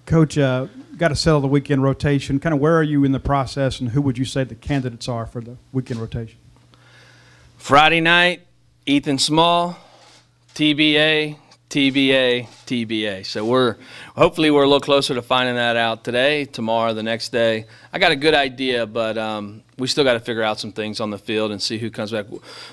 Coach, got to settle the weekend rotation. Kind of where are you in the process, and who would you say the candidates are for the weekend rotation? Friday night, Ethan Small, TBA, TBA, TBA. So hopefully we're a little closer to finding that out today, tomorrow, the next day. I got a good idea, but we still got to figure out some things on the field and see who comes back.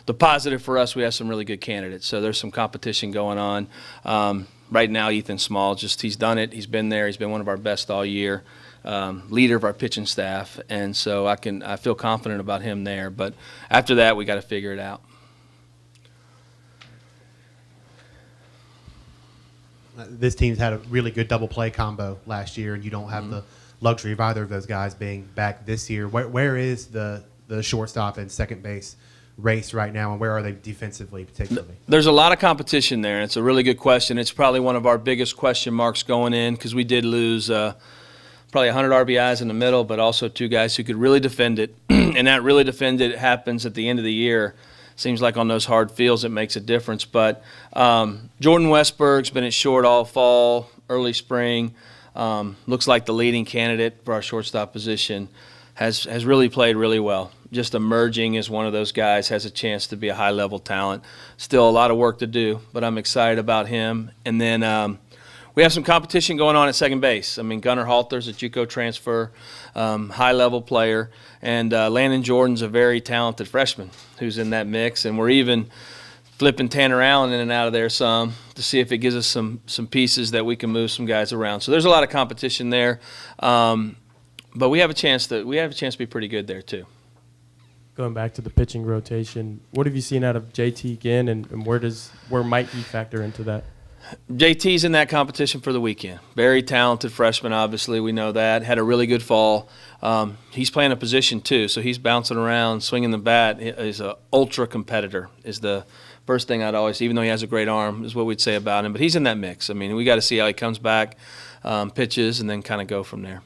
The positive for us, we have some really good candidates. So there's some competition going on. Right now, Ethan Small, he's done it. He's been there. He's been one of our best all year. Leader of our pitching staff, and so I feel confident about him there. But after that, we got to figure it out. This team's had a really good double play combo last year, and you don't have the luxury of either of those guys being back this year. Where is the shortstop and second base race right now, and where are they defensively particularly? There's a lot of competition there, and it's a really good question. It's probably one of our biggest question marks going in because we did lose probably 100 RBIs in the middle, but also two guys who could really defend it, and that really defend it happens at the end of the year. Seems like on those hard fields it makes a difference. But Jordan Westberg's been at short all fall, early spring. Looks like the leading candidate for our shortstop position. Has really played really well. Just emerging as one of those guys, has a chance to be a high-level talent. Still a lot of work to do, but I'm excited about him. And then we have some competition going on at second base. I mean, Gunnar Halter's a JUCO transfer, high-level player, and Landon Jordan's a very talented freshman who's in that mix. And we're even flipping Tanner Allen in and out of there some to see if it gives us some pieces that we can move some guys around. So there's a lot of competition there, but we have a chance to be pretty good there too. Going back to the pitching rotation, what have you seen out of JT again, and where might he factor into that? JT's in that competition for the weekend. Very talented freshman, obviously. We know that. Had a really good fall. He's playing a position, too, so he's bouncing around, swinging the bat. He's an ultra competitor is the first thing I'd always, even though he has a great arm, is what we'd say about him. But he's in that mix. I mean, we got to see how he comes back, pitches, and then kind of go from there.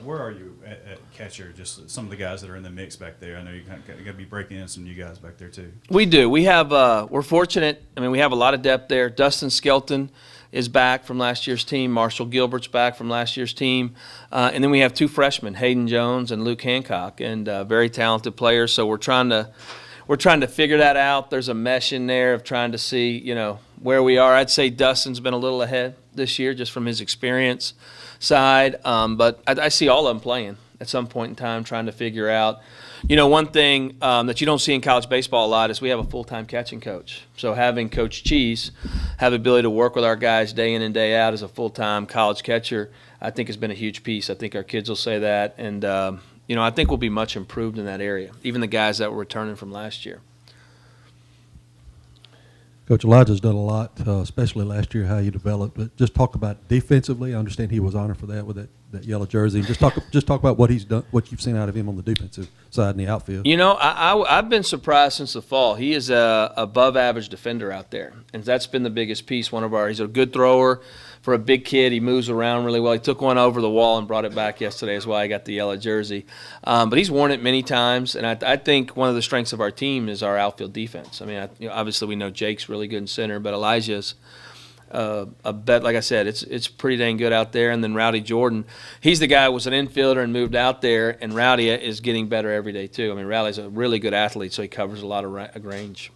Where are you at catcher? Just some of the guys that are in the mix back there. I know you got to be breaking in some new guys back there too. We do. We have. We're fortunate. I mean, we have a lot of depth there. Dustin Skelton is back from last year's team. Marshall Gilbert's back from last year's team, and then we have two freshmen, Hayden Jones and Luke Hancock, and very talented players. So we're trying to figure that out. There's a mesh in there of trying to see, where we are. I'd say Dustin's been a little ahead this year just from his experience side, but I see all of them playing at some point in time, trying to figure out. One thing that you don't see in college baseball a lot is we have a full-time catching coach. So having Coach Cheese have the ability to work with our guys day in and day out as a full-time college catcher, I think has been a huge piece. I think our kids will say that, and I think we'll be much improved in that area, even the guys that were returning from last year. Coach Elijah's done a lot, especially last year, how you developed. But just talk about defensively. I understand he was honored for that with that yellow jersey. And just talk about what he's done, what you've seen out of him on the defensive side in the outfield. I've been surprised since the fall. He is a above-average defender out there, and that's been the biggest piece. He's a good thrower. For a big kid, he moves around really well. He took one over the wall and brought it back yesterday. That's why I got the yellow jersey. But he's worn it many times, and I think one of the strengths of our team is our outfield defense. I mean, obviously we know Jake's really good in center, but Elijah's like I said, it's pretty dang good out there. And then Rowdy Jordan, he's the guy who was an infielder and moved out there, and Rowdy is getting better every day too. I mean, Rowdy's a really good athlete, so he covers a lot of range.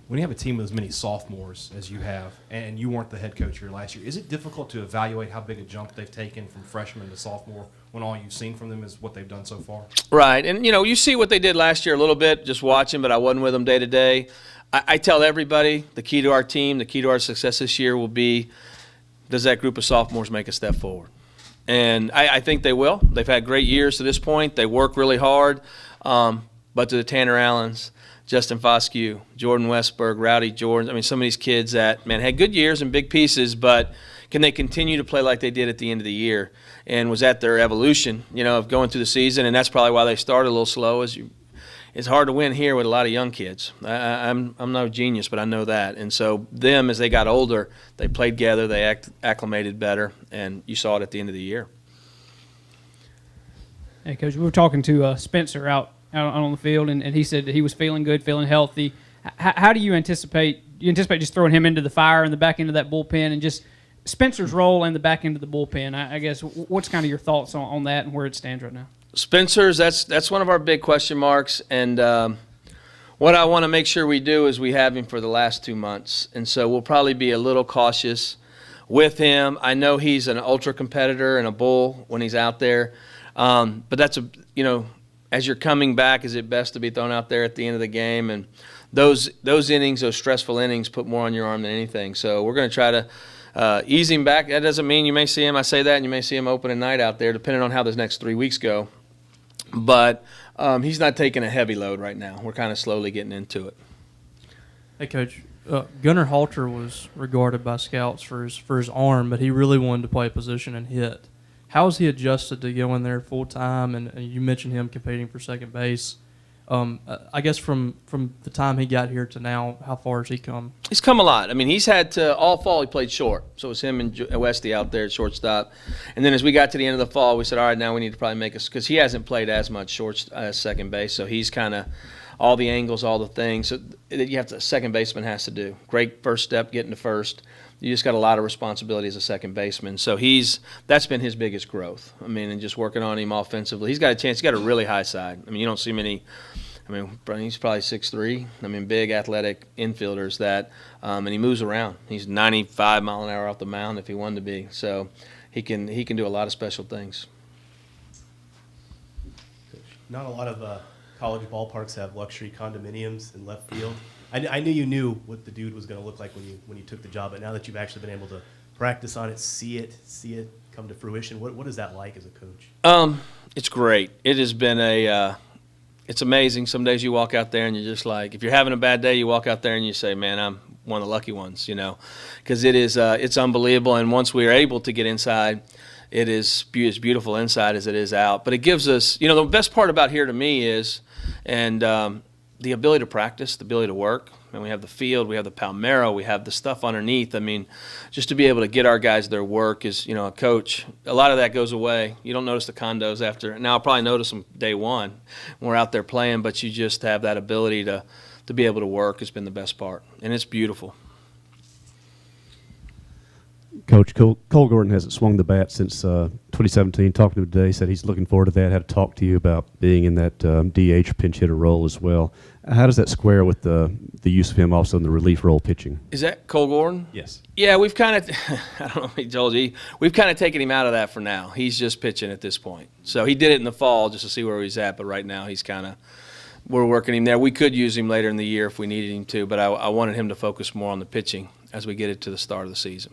When you have a team with as many sophomores as you have, and you weren't the head coach here last year, is it difficult to evaluate how big a jump they've taken from freshman to sophomore when all you've seen from them is what they've done so far? Right, and you see what they did last year a little bit, just watching, but I wasn't with them day to day. I tell everybody the key to our team, the key to our success this year will be, does that group of sophomores make a step forward? And I think they will. They've had great years to this point. They work really hard, but to the Tanner Allens, Justin Foscue, Jordan Westberg, Rowdy Jordan. I mean, some of these kids that, had good years and big pieces, but can they continue to play like they did at the end of the year? And was that their evolution, of going through the season? And that's probably why they started a little slow. It's hard to win here with a lot of young kids. I'm no genius, but I know that. And so them, as they got older, they played together, they acclimated better, and you saw it at the end of the year. Hey, Coach, we were talking to Spencer out on the field, and he said that he was feeling good, feeling healthy. How do you anticipate? You anticipate just throwing him into the fire in the back end of that bullpen, and just Spencer's role in the back end of the bullpen? I guess what's kind of your thoughts on that and where it stands right now? Spencer's, that's one of our big question marks, and what I want to make sure we do is we have him for the last 2 months, and so we'll probably be a little cautious with him. I know he's an ultra competitor and a bull when he's out there, but that's as you're coming back, is it best to be thrown out there at the end of the game? And those innings, those stressful innings, put more on your arm than anything. So we're going to try to ease him back. That doesn't mean you may see him. I say that, and you may see him opening night out there, depending on how those next 3 weeks go. But he's not taking a heavy load right now. We're kind of slowly getting into it. Hey, Coach. Gunnar Halter was regarded by scouts for his arm, but he really wanted to play a position and hit. How has he adjusted to going there full time? And you mentioned him competing for second base. I guess from the time he got here to now, how far has he come? He's come a lot. I mean, he's had to all fall. He played short, so it was him and Westy out there at shortstop. And then as we got to the end of the fall, we said, all right, now we need to probably make us, because he hasn't played as much second base, so he's kind of all the angles, all the things that you have to. A second baseman has to do. Great first step, getting to first. You just got a lot of responsibility as a second baseman. So that's been his biggest growth. I mean, and just working on him offensively. He's got a chance. He's got a really high side. I mean, you don't see many. I mean, he's probably 6'3". I mean, big athletic infielders that, and he moves around. He's 95 mile an hour off the mound if he wanted to be. So he can do a lot of special things. Not a lot of college ballparks have luxury condominiums in left field. I knew you knew what the dude was going to look like when you took the job, but now that you've actually been able to practice on it, see it come to fruition, what is that like as a coach? It's great. It has been it's amazing. Some days you walk out there and you're just like, if you're having a bad day, you walk out there and you say, man, I'm one of the lucky ones, because it's unbelievable. And once we are able to get inside, it is as beautiful inside as it is out. But it gives us, the best part about here to me is, the ability to practice, the ability to work. And we have the field, we have the Palmero, we have the stuff underneath. I mean, just to be able to get our guys their work is, a coach, a lot of that goes away. You don't notice the condos after. Now I'll probably notice them day one when we're out there playing, but you just have that ability to be able to work has been the best part. And it's beautiful. Coach, Cole Gordon hasn't swung the bat since 2017. Talking to him today, said he's looking forward to that. Had to talk to you about being in that DH pinch hitter role as well. How does that square with the use of him also in the relief role pitching? Is that Cole Gordon? Yes. Yeah, we've kind of, I don't know if he told you, we've kind of taken him out of that for now. He's just pitching at this point. So he did it in the fall just to see where he's at, but right now he's we're working him there. We could use him later in the year if we needed him to, but I wanted him to focus more on the pitching as we get it to the start of the season.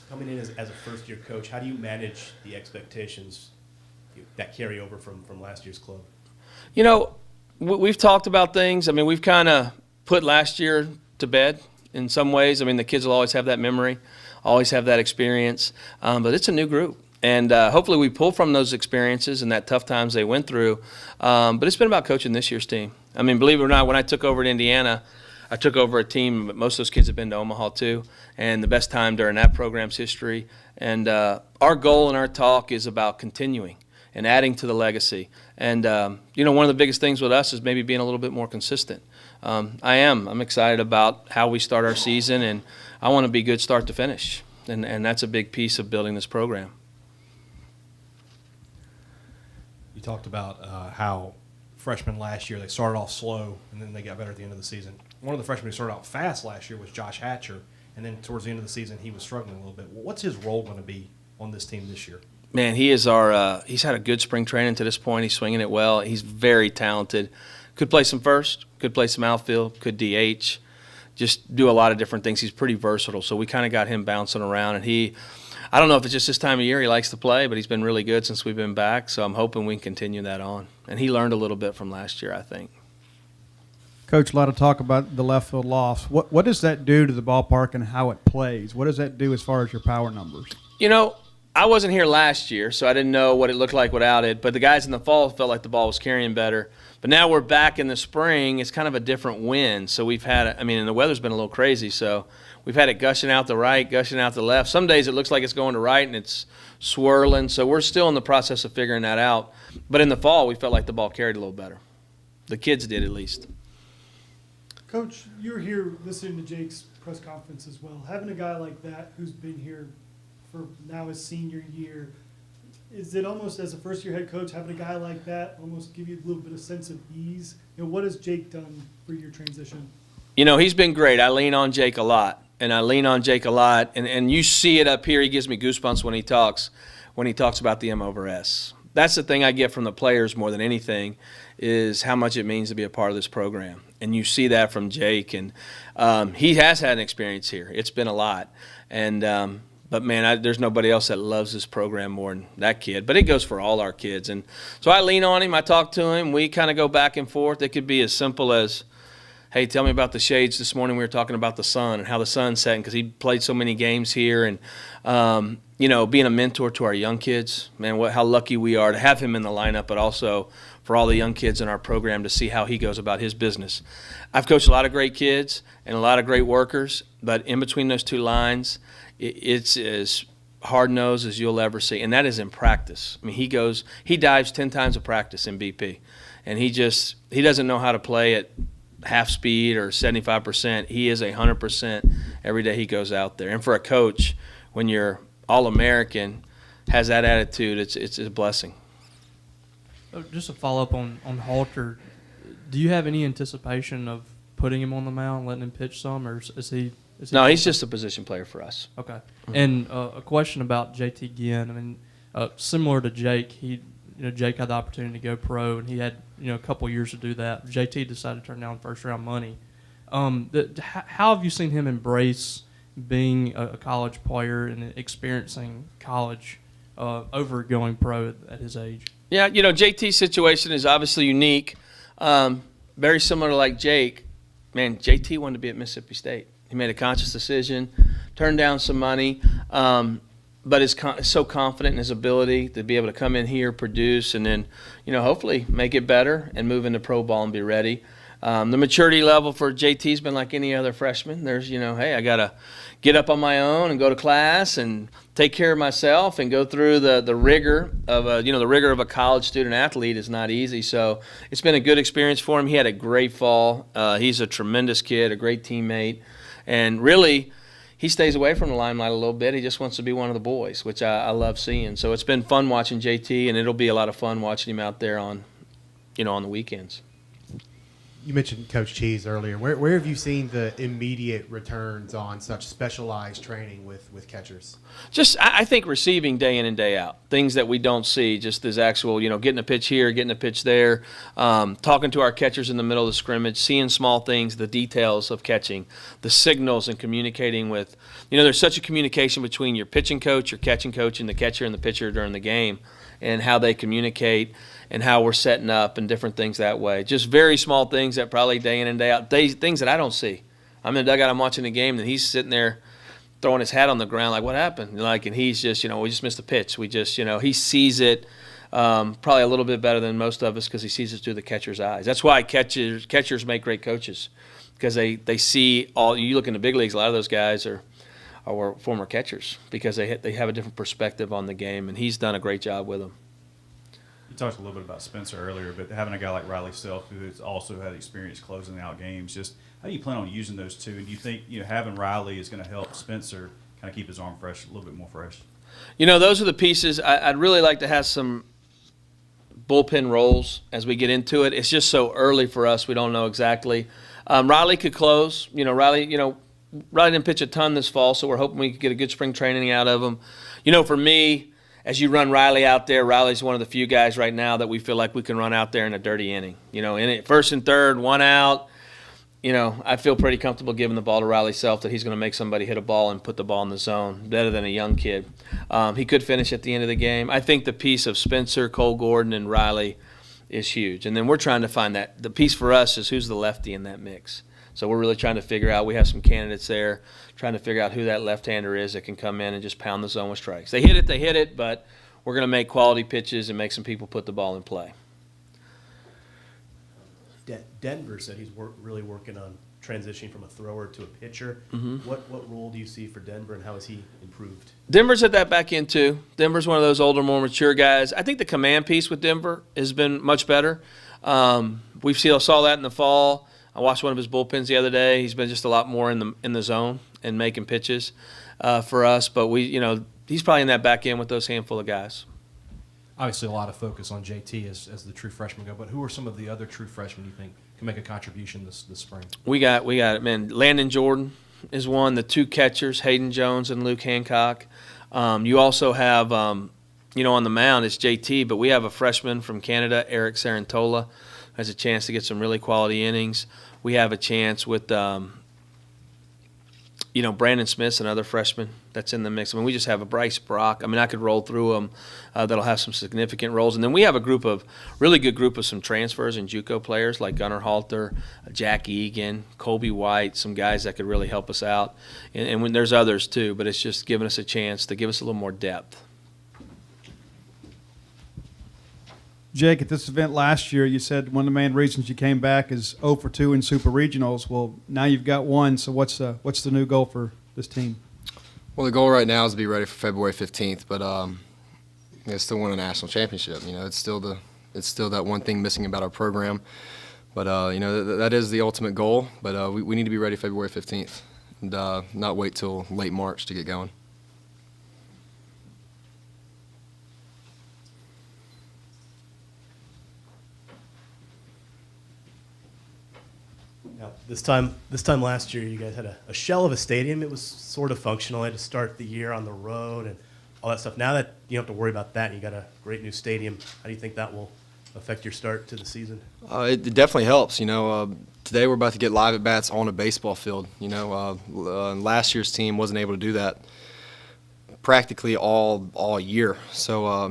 Coming in as a first-year coach, how do you manage the expectations that carry over from last year's club? We've talked about things. I mean, we've kind of put last year to bed in some ways. I mean, the kids will always have that memory, always have that experience, but it's a new group. And hopefully we pull from those experiences and that tough times they went through. But it's been about coaching this year's team. I mean, believe it or not, when I took over at Indiana, I took over a team, most of those kids have been to Omaha too, and the best time during that program's history. And our goal and our talk is about continuing and adding to the legacy. And, one of the biggest things with us is maybe being a little bit more consistent. I'm excited about how we start our season, and I want to be good start to finish. And that's a big piece of building this program. You talked about how freshmen last year, they started off slow, and then they got better at the end of the season. One of the freshmen who started out fast last year was Josh Hatcher, and then towards the end of the season, he was struggling a little bit. What's his role going to be on this team this year? Man, he is he's had a good spring training to this point. He's swinging it well. He's very talented. Could play some first, could play some outfield, could DH, just do a lot of different things. He's pretty versatile, so we kind of got him bouncing around. And I don't know if it's just this time of year he likes to play, but he's been really good since we've been back, so I'm hoping we can continue that on. And he learned a little bit from last year, I think. Coach, a lot of talk about the left field loss. What does that do to the ballpark and how it plays? What does that do as far as your power numbers? I wasn't here last year, so I didn't know what it looked like without it. But the guys in the fall felt like the ball was carrying better. But now we're back in the spring. It's kind of a different wind. So we've had, and the weather's been a little crazy. So we've had it gushing out the right, gushing out the left. Some days it looks like it's going to right and it's swirling. So we're still in the process of figuring that out. But in the fall, we felt like the ball carried a little better. The kids did, at least. Coach, you were here listening to Jake's press conference as well. Having a guy like that who's been here for now his senior year, is it almost as a first-year head coach, having a guy like that almost give you a little bit of sense of ease? What has Jake done for your transition? He's been great. I lean on Jake a lot, and you see it up here. He gives me goosebumps when he talks about the M over S. That's the thing I get from the players more than anything, is how much it means to be a part of this program. And you see that from Jake, and he has had an experience here. It's been a lot. And but, man, there's nobody else that loves this program more than that kid. But it goes for all our kids. And so I lean on him. I talk to him. We kind of go back and forth. It could be as simple as, hey, tell me about the shades. This morning we were talking about the sun and how the sun's setting, because he played so many games here. And, being a mentor to our young kids, man, how lucky we are to have him in the lineup, but also for all the young kids in our program to see how he goes about his business. I've coached a lot of great kids and a lot of great workers, but in between those two lines, it's as hard-nosed as you'll ever see, and that is in practice. He dives 10 times a practice in BP, and he doesn't know how to play at half speed or 75%. He is 100% every day he goes out there. And for a coach, when you're All-American, has that attitude, it's a blessing. Just a follow-up on Halter. Do you have any anticipation of putting him on the mound, letting him pitch some, or is he? No, he's just a position player for us. Okay. Mm-hmm. And a question about JT Ginn. Similar to Jake, Jake had the opportunity to go pro, and he had a couple years to do that. JT decided to turn down first-round money. How have you seen him embrace being a college player and experiencing college over going pro at his age? Yeah, JT's situation is obviously unique. Very similar to like Jake. Man, JT wanted to be at Mississippi State. He made a conscious decision, turned down some money, but is so confident in his ability to be able to come in here, produce, and then, hopefully make it better and move into pro ball and be ready. The maturity level for JT's been like any other freshman. There's, hey, I got to get up on my own and go to class and take care of myself and go through the rigor of a college student athlete is not easy. So it's been a good experience for him. He had a great fall. He's a tremendous kid, a great teammate. And really, he stays away from the limelight a little bit. He just wants to be one of the boys, which I love seeing. So it's been fun watching JT, and it'll be a lot of fun watching him out there on the weekends. You mentioned Coach Cheese earlier. Where have you seen the immediate returns on such specialized training with catchers? Just, I think receiving day in and day out, things that we don't see, just as actual, getting a pitch here, getting a pitch there, talking to our catchers in the middle of the scrimmage, seeing small things, the details of catching, the signals, and communicating with, there's such a communication between your pitching coach, your catching coach, and the catcher and the pitcher during the game, and how they communicate and how we're setting up and different things that way. Just very small things that probably day in and day out, things that I don't see. I'm in the dugout, I'm watching the game, and he's sitting there throwing his hat on the ground like, what happened? And he's just, we just missed a pitch. We just, he sees it probably a little bit better than most of us because he sees it through the catcher's eyes. That's why catchers make great coaches, because they see all. You look in the big leagues, a lot of those guys are former catchers because they have a different perspective on the game, and he's done a great job with them. You talked a little bit about Spencer earlier, but having a guy like Riley Self, who has also had experience closing out games, just how do you plan on using those two? And do you think having Riley is going to help Spencer kind of keep his arm fresh, a little bit more fresh? Those are the pieces. I'd really like to have some bullpen roles as we get into it. It's just so early for us. We don't know exactly. Riley could close. Riley didn't pitch a ton this fall, so we're hoping we could get a good spring training out of him. For me, as you run Riley out there, Riley's one of the few guys right now that we feel like we can run out there in a dirty inning. In it, first and third, one out. I feel pretty comfortable giving the ball to Riley Self that he's going to make somebody hit a ball and put the ball in the zone better than a young kid. He could finish at the end of the game. I think the piece of Spencer, Cole Gordon, and Riley is huge. And then we're trying to find that. The piece for us is who's the lefty in that mix. So we're really trying to figure out. We have some candidates there, trying to figure out who that left-hander is that can come in and just pound the zone with strikes. They hit it, but we're going to make quality pitches and make some people put the ball in play. Denver said he's really working on transitioning from a thrower to a pitcher. What role do you see for Denver, and how has he improved? Denver's at that back end too. Denver's one of those older, more mature guys. I think the command piece with Denver has been much better. We saw that in the fall. I watched one of his bullpens the other day. He's been just a lot more in the zone and making pitches for us. But he's probably in that back end with those handful of guys. Obviously, a lot of focus on JT as the true freshman go, but who are some of the other true freshmen you think can make a contribution this spring? We got it, man. Landon Jordan is one. The two catchers, Hayden Jones and Luke Hancock. You also have, on the mound, it's JT, but we have a freshman from Canada, Eric Sarantola, who has a chance to get some really quality innings. We have a chance with, Brandon Smith's another freshman that's in the mix. I mean, we just have a Bryce Brock. I mean, I could roll through them that'll have some significant roles. And then we have a really good group of some transfers and JUCO players like Gunnar Halter, Jack Egan, Colby White, some guys that could really help us out. And when there's others too, but it's just giving us a chance to give us a little more depth. Jake, at this event last year, you said one of the main reasons you came back is 0 for 2 in Super Regionals. Well, now you've got one, so what's the new goal for this team? Well, the goal right now is to be ready for February 15th, but it's still win a national championship. It's still that one thing missing about our program. But that is the ultimate goal. But we need to be ready February 15th and not wait till late March to get going. Now, this time last year, you guys had a shell of a stadium. It was sort of functional. You had to start the year on the road and all that stuff. Now that you don't have to worry about that, and you got a great new stadium, how do you think that will affect your start to the season? It definitely helps. Today we're about to get live at bats on a baseball field. Last year's team wasn't able to do that practically all year. So,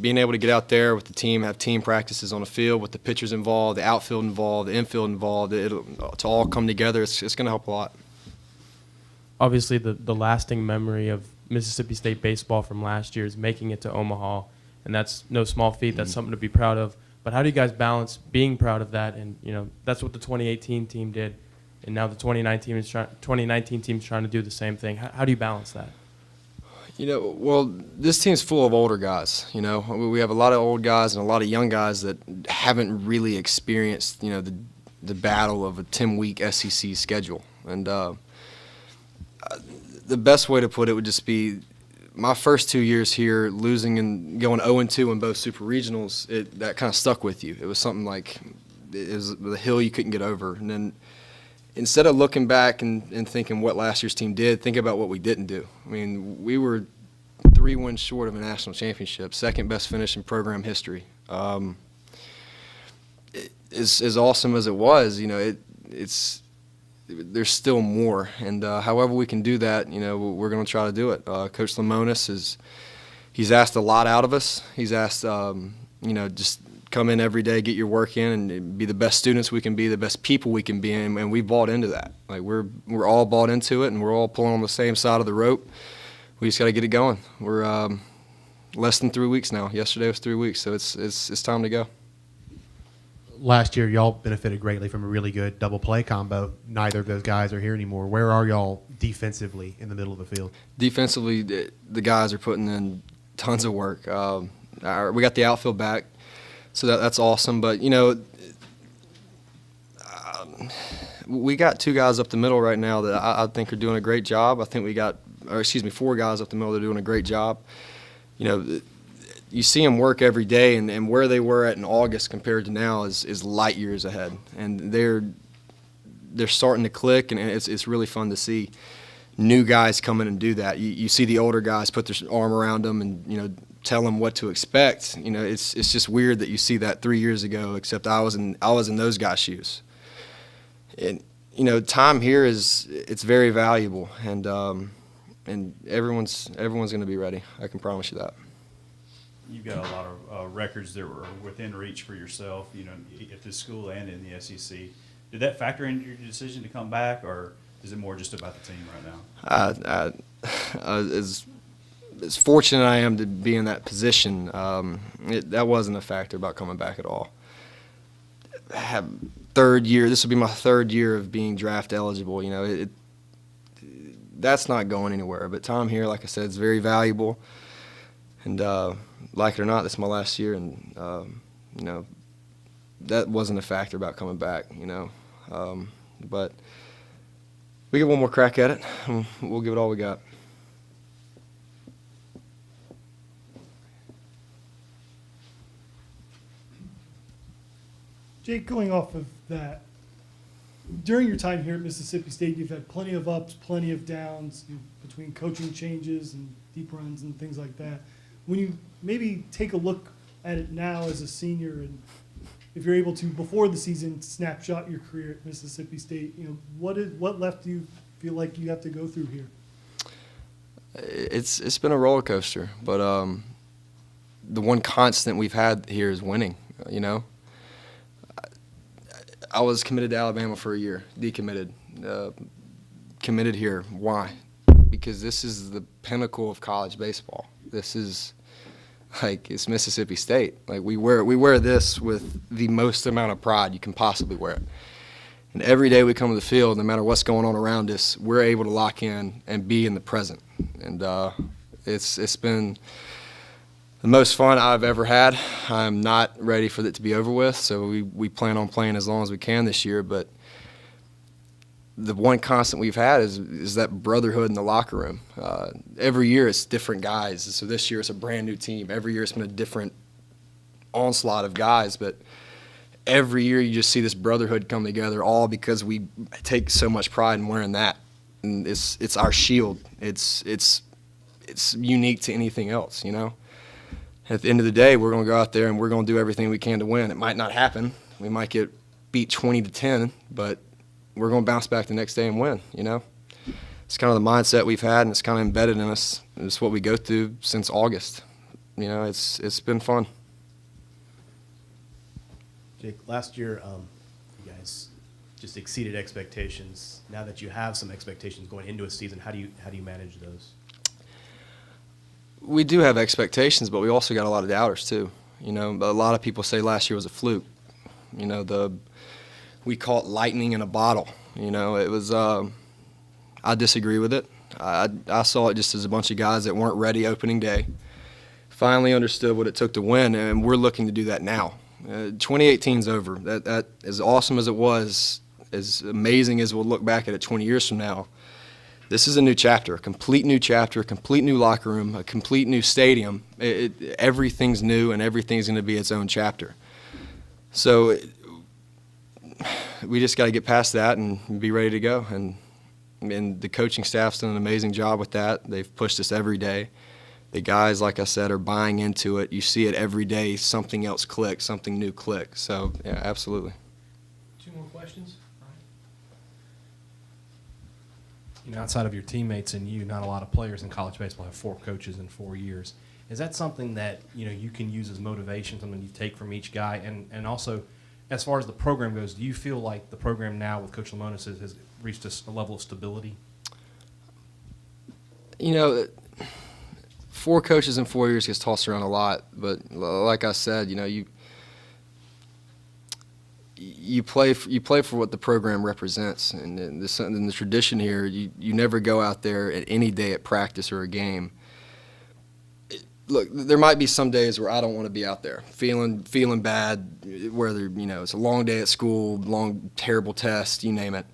being able to get out there with the team, have team practices on the field with the pitchers involved, the outfield involved, the infield involved, to all come together, it's going to help a lot. Obviously, the lasting memory of Mississippi State baseball from last year is making it to Omaha, and that's no small feat. That's something to be proud of. But how do you guys balance being proud of that? And, that's what the 2018 team did, and now the 2019 team's trying to do the same thing. How do you balance that? Well, this team's full of older guys. We have a lot of old guys and a lot of young guys that haven't really experienced, the battle of a 10-week SEC schedule. And the best way to put it would just be my first 2 years here, losing and going 0-2 in both super regionals. That kind of stuck with you. It was something like it was the hill you couldn't get over. And then instead of looking back and thinking what last year's team did, think about what we didn't do. I mean, we were 3 wins short of a national championship, second best finish in program history. As awesome as it was, there's still more. And however we can do that, we're going to try to do it. Coach Lemonis he's asked a lot out of us. He's asked, just come in every day, get your work in, and be the best students we can be, the best people we can be, and we bought into that. Like we're all bought into it, and we're all pulling on the same side of the rope. We just got to get it going. We're less than 3 weeks now. Yesterday was 3 weeks, so it's time to go. Last year, y'all benefited greatly from a really good double play combo. Neither of those guys are here anymore. Where are y'all defensively in the middle of the field? Defensively, the guys are putting in tons of work. We got the outfield back. So that's awesome, but we got 2 guys up the middle right now that I think are doing a great job. I think 4 guys up the middle that are doing a great job. You see them work every day, and where they were at in August compared to now is light years ahead, and they're starting to click, and it's really fun to see new guys come in and do that. You see the older guys put their arm around them and tell them what to expect. It's just weird that you see that 3 years ago, except I was in those guys' shoes. And time here it's very valuable, and everyone's going to be ready. I can promise you that. You've got a lot of records that were within reach for yourself, at this school and in the SEC. Did that factor into your decision to come back, or is it more just about the team right now? As fortunate I am to be in that position, that wasn't a factor about coming back at all. This will be my third year of being draft eligible. You know, that's not going anywhere. But time here, like I said, is very valuable. And like it or not, this is my last year, and you know, that wasn't a factor about coming back. You know, but we get one more crack at it, and we'll give it all we got. Jake, going off of that, during your time here at Mississippi State, you've had plenty of ups, plenty of downs between coaching changes and deep runs and things like that. When you maybe take a look at it now as a senior, and if you're able to, before the season, snapshot your career at Mississippi State, you know, what left do you feel like you have to go through here? It's been a roller coaster, but the one constant we've had here is winning. You know, I was committed to Alabama for a year, decommitted, committed here. Why? Because this is the pinnacle of college baseball. This is like, it's Mississippi State. Like, we wear this with the most amount of pride you can possibly wear it. And every day we come to the field, no matter what's going on around us, we're able to lock in and be in the present. And it's been the most fun I've ever had. I'm not ready for it to be over with, so we plan on playing as long as we can this year. But the one constant we've had is that brotherhood in the locker room. Every year it's different guys. So this year it's a brand new team. Every year it's been a different onslaught of guys, but every year you just see this brotherhood come together, all because we take so much pride in wearing that. And it's our shield. It's unique to anything else, you know. At the end of the day, we're going to go out there and we're going to do everything we can to win. It might not happen. We might get beat 20-10, but we're going to bounce back the next day and win, you know. It's kind of the mindset we've had, and it's kind of embedded in us. It's what we go through since August. You know, it's been fun. Jake, last year you guys just exceeded expectations. Now that you have some expectations going into a season, how do you manage those? We do have expectations, but we also got a lot of doubters too. You know, a lot of people say last year was a fluke. You know, we call it lightning in a bottle. You know, it was. I disagree with it. I saw it just as a bunch of guys that weren't ready opening day, finally understood what it took to win, and we're looking to do that now. 2018's over. That as awesome as it was, as amazing as we'll look back at it 20 years from now, this is a new chapter, a complete new chapter, a complete new locker room, a complete new stadium. Everything's new, and everything's going to be its own chapter. So we just got to get past that and be ready to go. And the coaching staff's done an amazing job with that. They've pushed us every day. The guys, like I said, are buying into it. You see it every day. Something else clicks, something new clicks. So, yeah, absolutely. 2 more questions? You know, outside of your teammates and you, not a lot of players in college baseball have 4 coaches in 4 years. Is that something that, you know, you can use as motivation, something you take from each guy? And also, as far as the program goes, do you feel like the program now with Coach Lamonis has reached a level of stability? You know, 4 coaches in 4 years gets tossed around a lot, but like I said, you know, you play for what the program represents, and the tradition here, you never go out there at any day at practice or a game. Look, there might be some days where I don't want to be out there, feeling bad, whether, you know, it's a long day at school, long terrible test, you name it.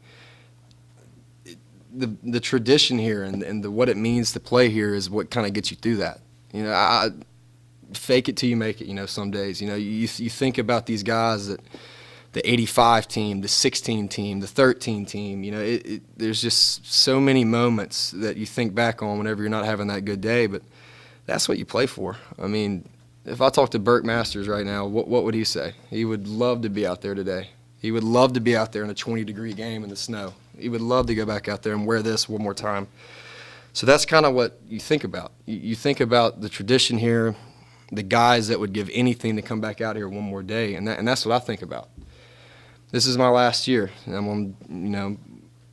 The tradition here and what it means to play here is what kind of gets you through that. You know, I fake it till you make it. You know, some days, you know, you think about these guys that. The 85 team, the 16 team, the 13 team, you know, there's just so many moments that you think back on whenever you're not having that good day, but that's what you play for. I mean, if I talk to Burke Masters right now, what would he say? He would love to be out there today. He would love to be out there in a 20-degree game in the snow. He would love to go back out there and wear this one more time. So that's kind of what you think about. You think about the tradition here, the guys that would give anything to come back out here one more day, and that's what I think about. this is my last year. And I'm on, you know,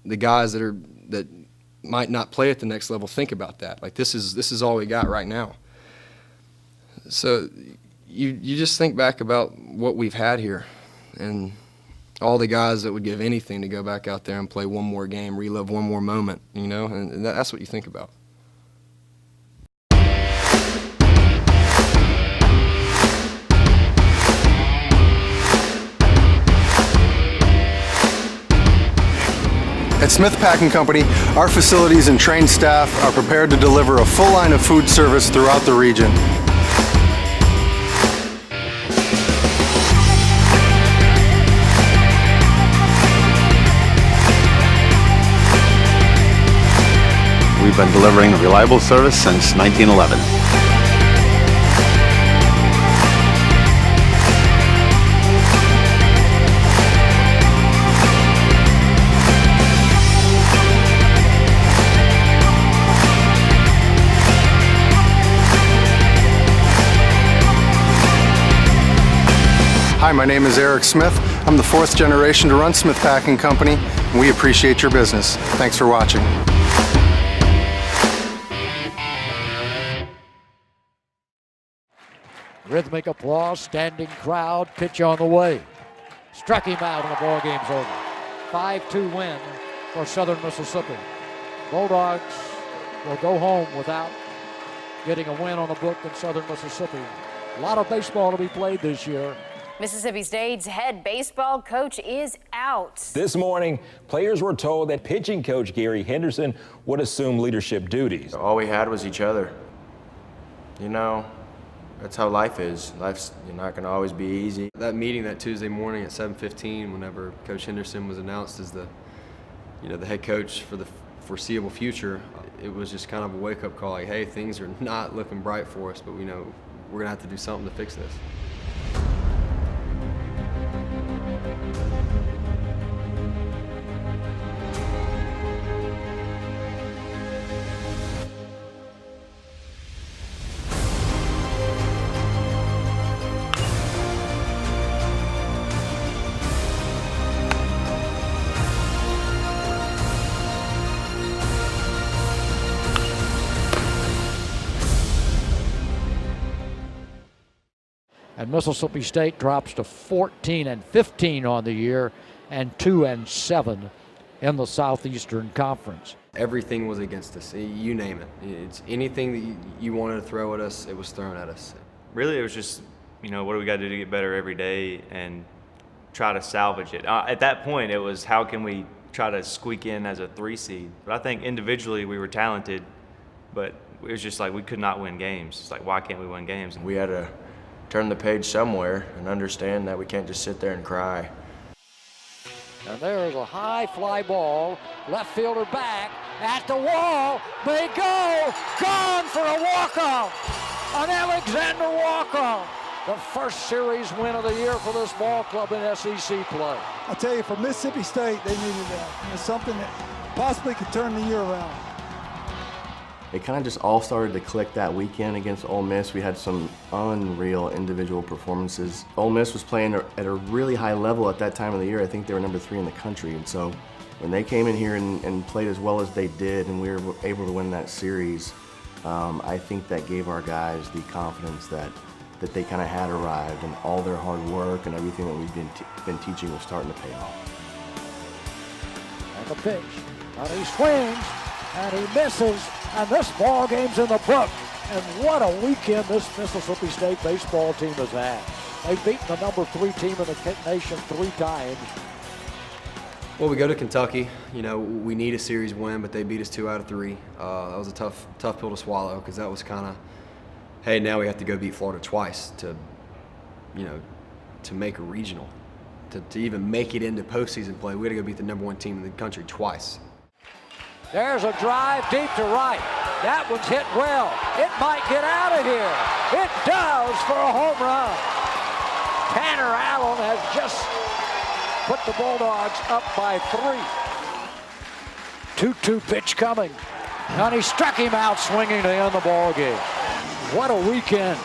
the guys that might not play at the next level think about that. Like, this is all we got right now. So you just think back about what we've had here and all the guys that would give anything to go back out there and play one more game, relive one more moment, you know, and that's what you think about. At Smith Packing Company, our facilities and trained staff are prepared to deliver a full line of food service throughout the region. We've been delivering reliable service since 1911. Hi, my name is Eric Smith. I'm the 4th generation to run Smith Packing Company, and we appreciate your business. Thanks for watching. Rhythmic applause, standing crowd, pitch on the way. Struck him out and the ball game's over. 5-2 win for Southern Mississippi. Bulldogs will go home without getting a win on the book in Southern Mississippi. A lot of baseball to be played this year. Mississippi State's head baseball coach is out. This morning, players were told that pitching coach Gary Henderson would assume leadership duties. All we had was each other. You know, that's how life is. Life's not going to always be easy. That meeting that Tuesday morning at 7:15, whenever Coach Henderson was announced as the head coach for the foreseeable future, it was just kind of a wake-up call. Like, hey, things are not looking bright for us, but we know we're going to have to do something to fix this. And Mississippi State drops to 14-15 on the year and 2-7 in the Southeastern Conference. Everything was against us. You name it. It's anything that you wanted to throw at us, it was thrown at us. Really, it was just, what do we got to do to get better every day and try to salvage it. At that point, it was how can we try to squeak in as a 3 seed. But I think individually we were talented, but it was just like we could not win games. It's like, why can't we win games? We had to turn the page somewhere and understand that we can't just sit there and cry. And there's a high fly ball, left fielder back at the wall, may go, gone for a walk-off, an Alexander walk-off. The first series win of the year for this ball club in SEC play. I'll tell you, for Mississippi State, they needed that. It's something that possibly could turn the year around. It kind of just all started to click that weekend against Ole Miss. We had some unreal individual performances. Ole Miss was playing at a really high level at that time of the year. I think they were number 3 in the country. And so when they came in here and played as well as they did and we were able to win that series, I think that gave our guys the confidence that they kind of had arrived, and all their hard work and everything that we've been teaching was starting to pay off. And the pitch, and he swings, and he misses, and this ball game's in the book. And what a weekend this Mississippi State baseball team has had. They've beaten the number 3 team in the nation 3 times. Well, we go to Kentucky. We need a series win, but they beat us 2 out of 3. That was a tough pill to swallow, because that was kind of, hey, now we have to go beat Florida twice to make a regional. To even make it into postseason play, we got to go beat the number 1 team in the country twice. There's a drive deep to right. That one's hit well. It might get out of here. It does for a home run. Tanner Allen has just put the Bulldogs up by 3. 2-2 pitch coming. And he struck him out swinging to end the ball game. What a weekend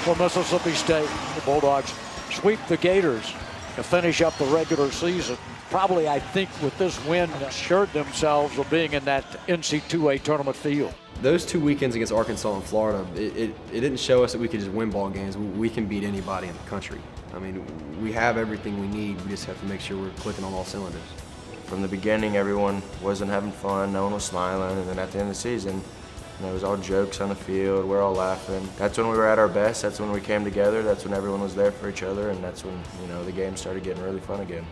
for Mississippi State. The Bulldogs sweep the Gators to finish up the regular season. Probably, I think, with this win, assured themselves of being in that NC2A tournament field. Those 2 weekends against Arkansas and Florida, it didn't show us that we could just win ball games. We can beat anybody in the country. I mean, we have everything we need. We just have to make sure we're clicking on all cylinders. From the beginning, everyone wasn't having fun. No one was smiling. And then at the end of the season, it was all jokes on the field. We're all laughing. That's when we were at our best. That's when we came together. That's when everyone was there for each other. And that's when, the game started getting really fun again.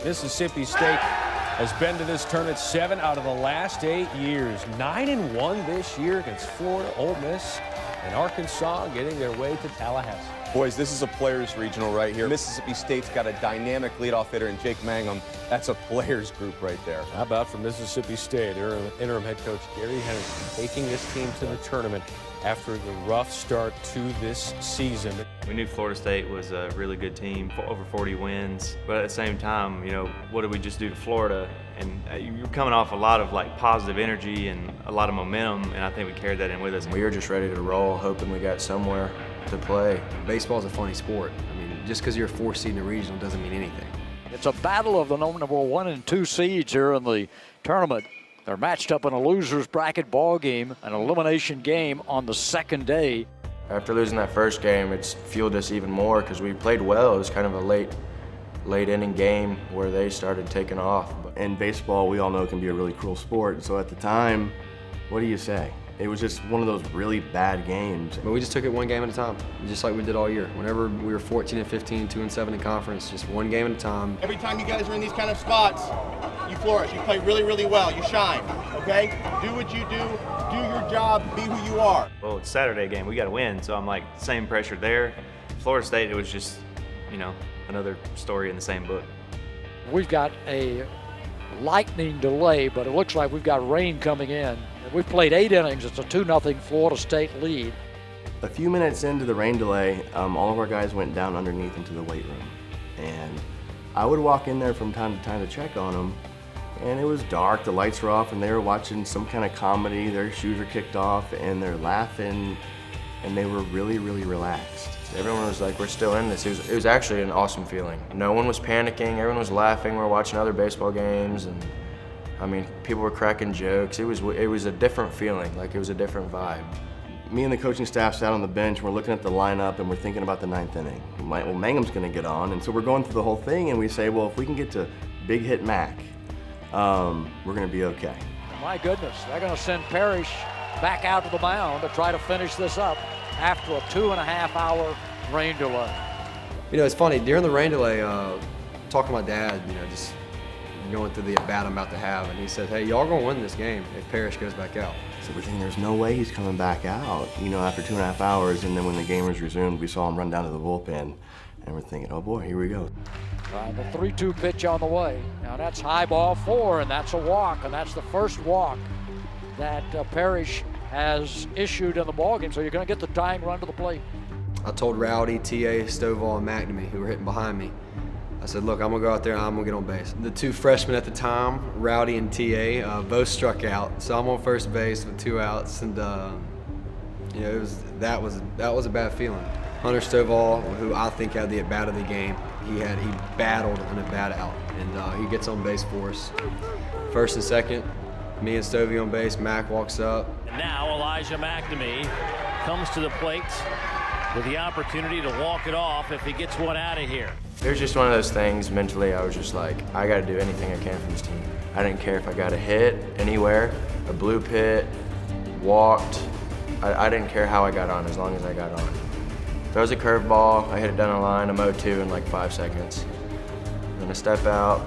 Mississippi State has been to this tournament 7 out of the last 8 years. 9-1 this year against Florida, Ole Miss, and Arkansas getting their way to Tallahassee. Boys, this is a players regional right here. Mississippi State's got a dynamic leadoff hitter in Jake Mangum. That's a players group right there. How about for Mississippi State? Interim head coach Gary Henderson taking this team to the tournament after the rough start to this season. We knew Florida State was a really good team, over 40 wins. But at the same time, what did we just do to Florida? And you're coming off a lot of positive energy and a lot of momentum, and I think we carried that in with us. We were just ready to roll, hoping we got somewhere to play. Baseball's a funny sport. I mean, just because you're a 4th seed in the regional doesn't mean anything. It's a battle of the number 1 and 2 seeds here in the tournament. They're matched up in a loser's bracket ball game, an elimination game on the second day. After losing that first game, it's fueled us even more because we played well. It was kind of a late inning game where they started taking off. In baseball, we all know it can be a really cruel sport. So at the time, what do you say? It was just one of those really bad games. But we just took it one game at a time, just like we did all year. Whenever we were 14-15, 2-7 in conference, just one game at a time. Every time you guys are in these kind of spots, you flourish. You play really, really well. You shine, okay? Do what you do your job, be who you are. Well, it's Saturday game. We got to win, so I'm same pressure there. Florida State, it was just, another story in the same book. We've got a lightning delay, but it looks like we've got rain coming in. We've played 8 innings. It's a 2-0 Florida State lead. A few minutes into the rain delay, all of our guys went down underneath into the weight room. And I would walk in there from time to time to check on them. And it was dark, the lights were off, and they were watching some kind of comedy. Their shoes are kicked off, and they're laughing, and they were really, really relaxed. Everyone was like, we're still in this. It was actually an awesome feeling. No one was panicking. Everyone was laughing. We were watching other baseball games, and people were cracking jokes. It was a different feeling. It was a different vibe. Me and the coaching staff sat on the bench. We're looking at the lineup, and we're thinking about the 9th inning. Well, Mangum's going to get on, and so we're going through the whole thing, and we say, well, if we can get to big hit Mac, we're going to be okay. My goodness, they're going to send Parrish back out to the mound to try to finish this up after a 2.5-hour rain delay. It's funny, during the rain delay, talking to my dad, just going through the at-bat I'm about to have, and he said, hey, y'all gonna win this game if Parrish goes back out. So we're thinking there's no way he's coming back out, after 2.5 hours, and then when the game was resumed, we saw him run down to the bullpen, and we're thinking, oh boy, here we go. The 3-2 pitch on the way. Now that's high ball 4, and that's a walk, and that's the first walk that Parrish has issued in the ballgame, so you're going to get the tying run to the plate. I told Rowdy, T.A., Stovall, and McNamee, who were hitting behind me, I said, look, I'm going to go out there and I'm going to get on base. The 2 freshmen at the time, Rowdy and T.A., both struck out, so I'm on first base with 2 outs, and that was a bad feeling. Hunter Stovall, who I think had the at-bat of the game, he battled an at-bat out, and he gets on base for us. First and second, me and Stovey on base, Mac walks up. Now Elijah McNamee comes to the plate with the opportunity to walk it off if he gets one out of here. It was just one of those things mentally. I was just like, I got to do anything I can for this team. I didn't care if I got a hit anywhere, a blue pit, walked. I didn't care how I got on as long as I got on. Throws a curveball, I hit it down the line, I'm 0-2 in 5 seconds. Then I step out,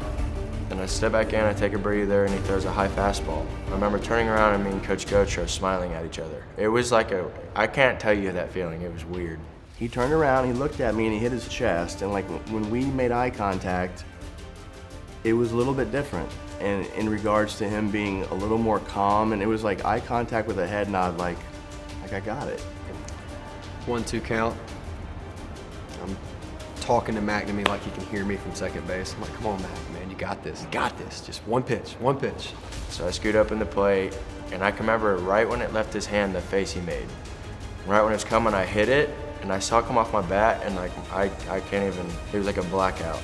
then I step back in, I take a breather, and he throws a high fastball. I remember turning around and me and Coach Goetsch are smiling at each other. It was I can't tell you that feeling, it was weird. He turned around, he looked at me, and he hit his chest, and when we made eye contact, it was a little bit different. And in regards to him being a little more calm, and it was eye contact with a head nod, like I got it. 1-2 count. I'm talking to McNamee like he can hear me from second base. I'm like, come on, Mac, man, you got this, you got this. Just one pitch, one pitch. So I scoot up in the plate, and I can remember right when it left his hand, the face he made. Right when it was coming, I hit it, and I saw it come off my bat, and like I can't even, it was like a blackout.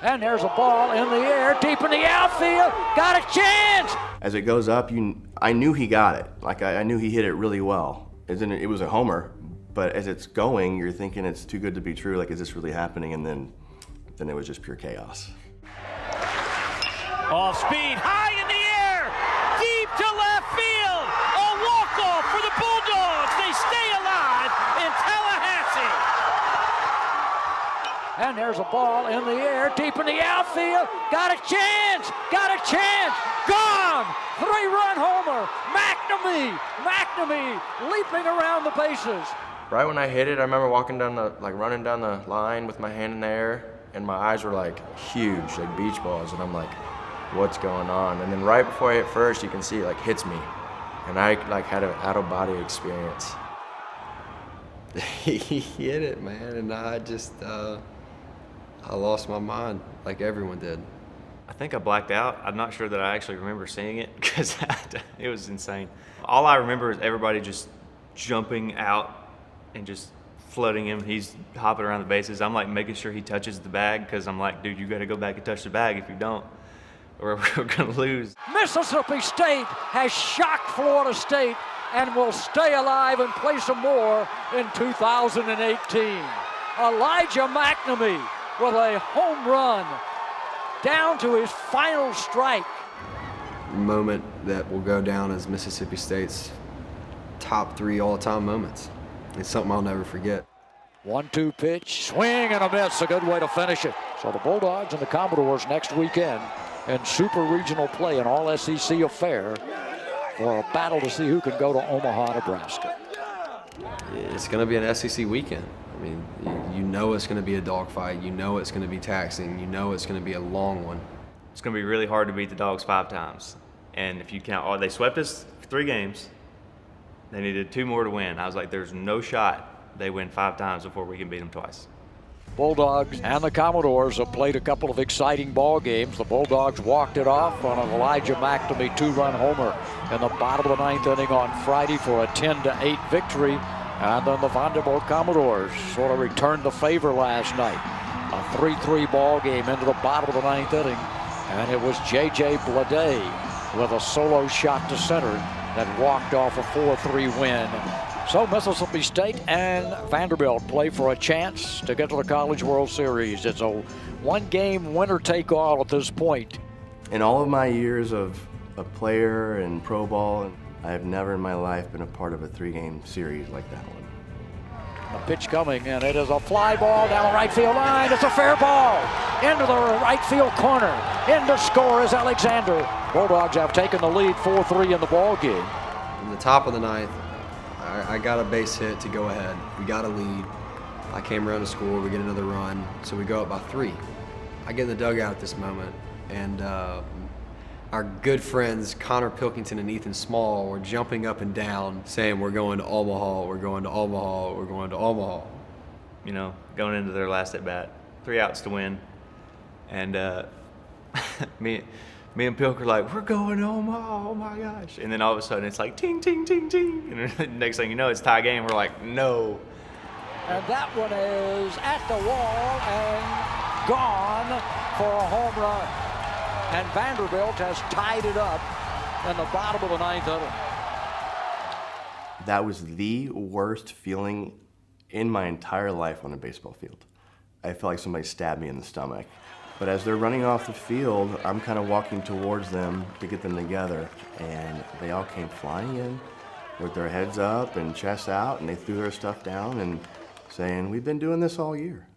And there's a ball in the air, deep in the outfield. Got a chance! As it goes up, I knew he got it. Like I knew he hit it really well. It was a homer, but as it's going, you're thinking it's too good to be true. Like, is this really happening? And then it was just pure chaos. Off speed, high in the air, deep to left field. A walk-off for the Bulldogs. They stay alive in Tallahassee. And there's a ball in the air, deep in the outfield. Got a chance! Got a chance! Gone! 3-run homer. McNamee leaping around the bases. Right when I hit it, I remember running down the line with my hand in the air, and my eyes were like huge, like beach balls, and I'm like, what's going on? And then right before I hit first, you can see it like hits me, and I like had an out-of-body experience. He hit it, man, and I just, I lost my mind like everyone did. I think I blacked out. I'm not sure that I actually remember seeing it because it was insane. All I remember is everybody just jumping out and just floating him. He's hopping around the bases. I'm like making sure he touches the bag because I'm like, dude, you got to go back and touch the bag if you don't, or we're going to lose. Mississippi State has shocked Florida State and will stay alive and play some more in 2018. Elijah McNamee with a home run down to his final strike. Moment that will go down as Mississippi State's top 3 all-time moments. It's something I'll never forget. 1-2 pitch, swing and a miss, a good way to finish it. So the Bulldogs and the Commodores next weekend in Super Regional play, an all-SEC affair, for a battle to see who can go to Omaha, Nebraska. It's going to be an SEC weekend. I mean, you know it's going to be a dogfight. You know it's going to be taxing. You know it's going to be a long one. It's going to be really hard to beat the Dogs 5 times. And if you count, they swept us 3 games. They needed 2 more to win. I was like, there's no shot they win 5 times before we can beat them twice. Bulldogs and the Commodores have played a couple of exciting ball games. The Bulldogs walked it off on an Elijah McNamee 2-run homer in the bottom of the 9th inning on Friday for a 10-8 victory. And then the Vanderbilt Commodores sort of returned the favor last night. A 3-3 ball game into the bottom of the 9th inning. And it was J.J. Blade with a solo shot to center that walked off a 4-3 win. So Mississippi State and Vanderbilt play for a chance to get to the College World Series. It's a 1-game winner-take-all at this point. In all of my years of a player and pro ball, I have never in my life been a part of a 3-game series like that one. A pitch coming, and it is a fly ball down the right field line. It's a fair ball into the right field corner. In to score is Alexander. Bulldogs have taken the lead 4-3 in the ball game. In the top of the 9th, I got a base hit to go ahead. We got a lead. I came around to score. We get another run, so we go up by 3. I get in the dugout at this moment, and our good friends Connor Pilkington and Ethan Small were jumping up and down saying, we're going to Omaha, we're going to Omaha, we're going to Omaha. You know, going into their last at bat, 3 outs to win. And me and Pilk are like, we're going to Omaha, oh my gosh. And then all of a sudden it's like ting, ting, ting, ting. And the next thing you know, it's tie game. We're like, no. And that one is at the wall and gone for a home run. And Vanderbilt has tied it up in the bottom of the 9th inning. That was the worst feeling in my entire life on a baseball field. I felt like somebody stabbed me in the stomach. But as they're running off the field, I'm kind of walking towards them to get them together. And they all came flying in with their heads up and chests out, and they threw their stuff down and saying, we've been doing this all year.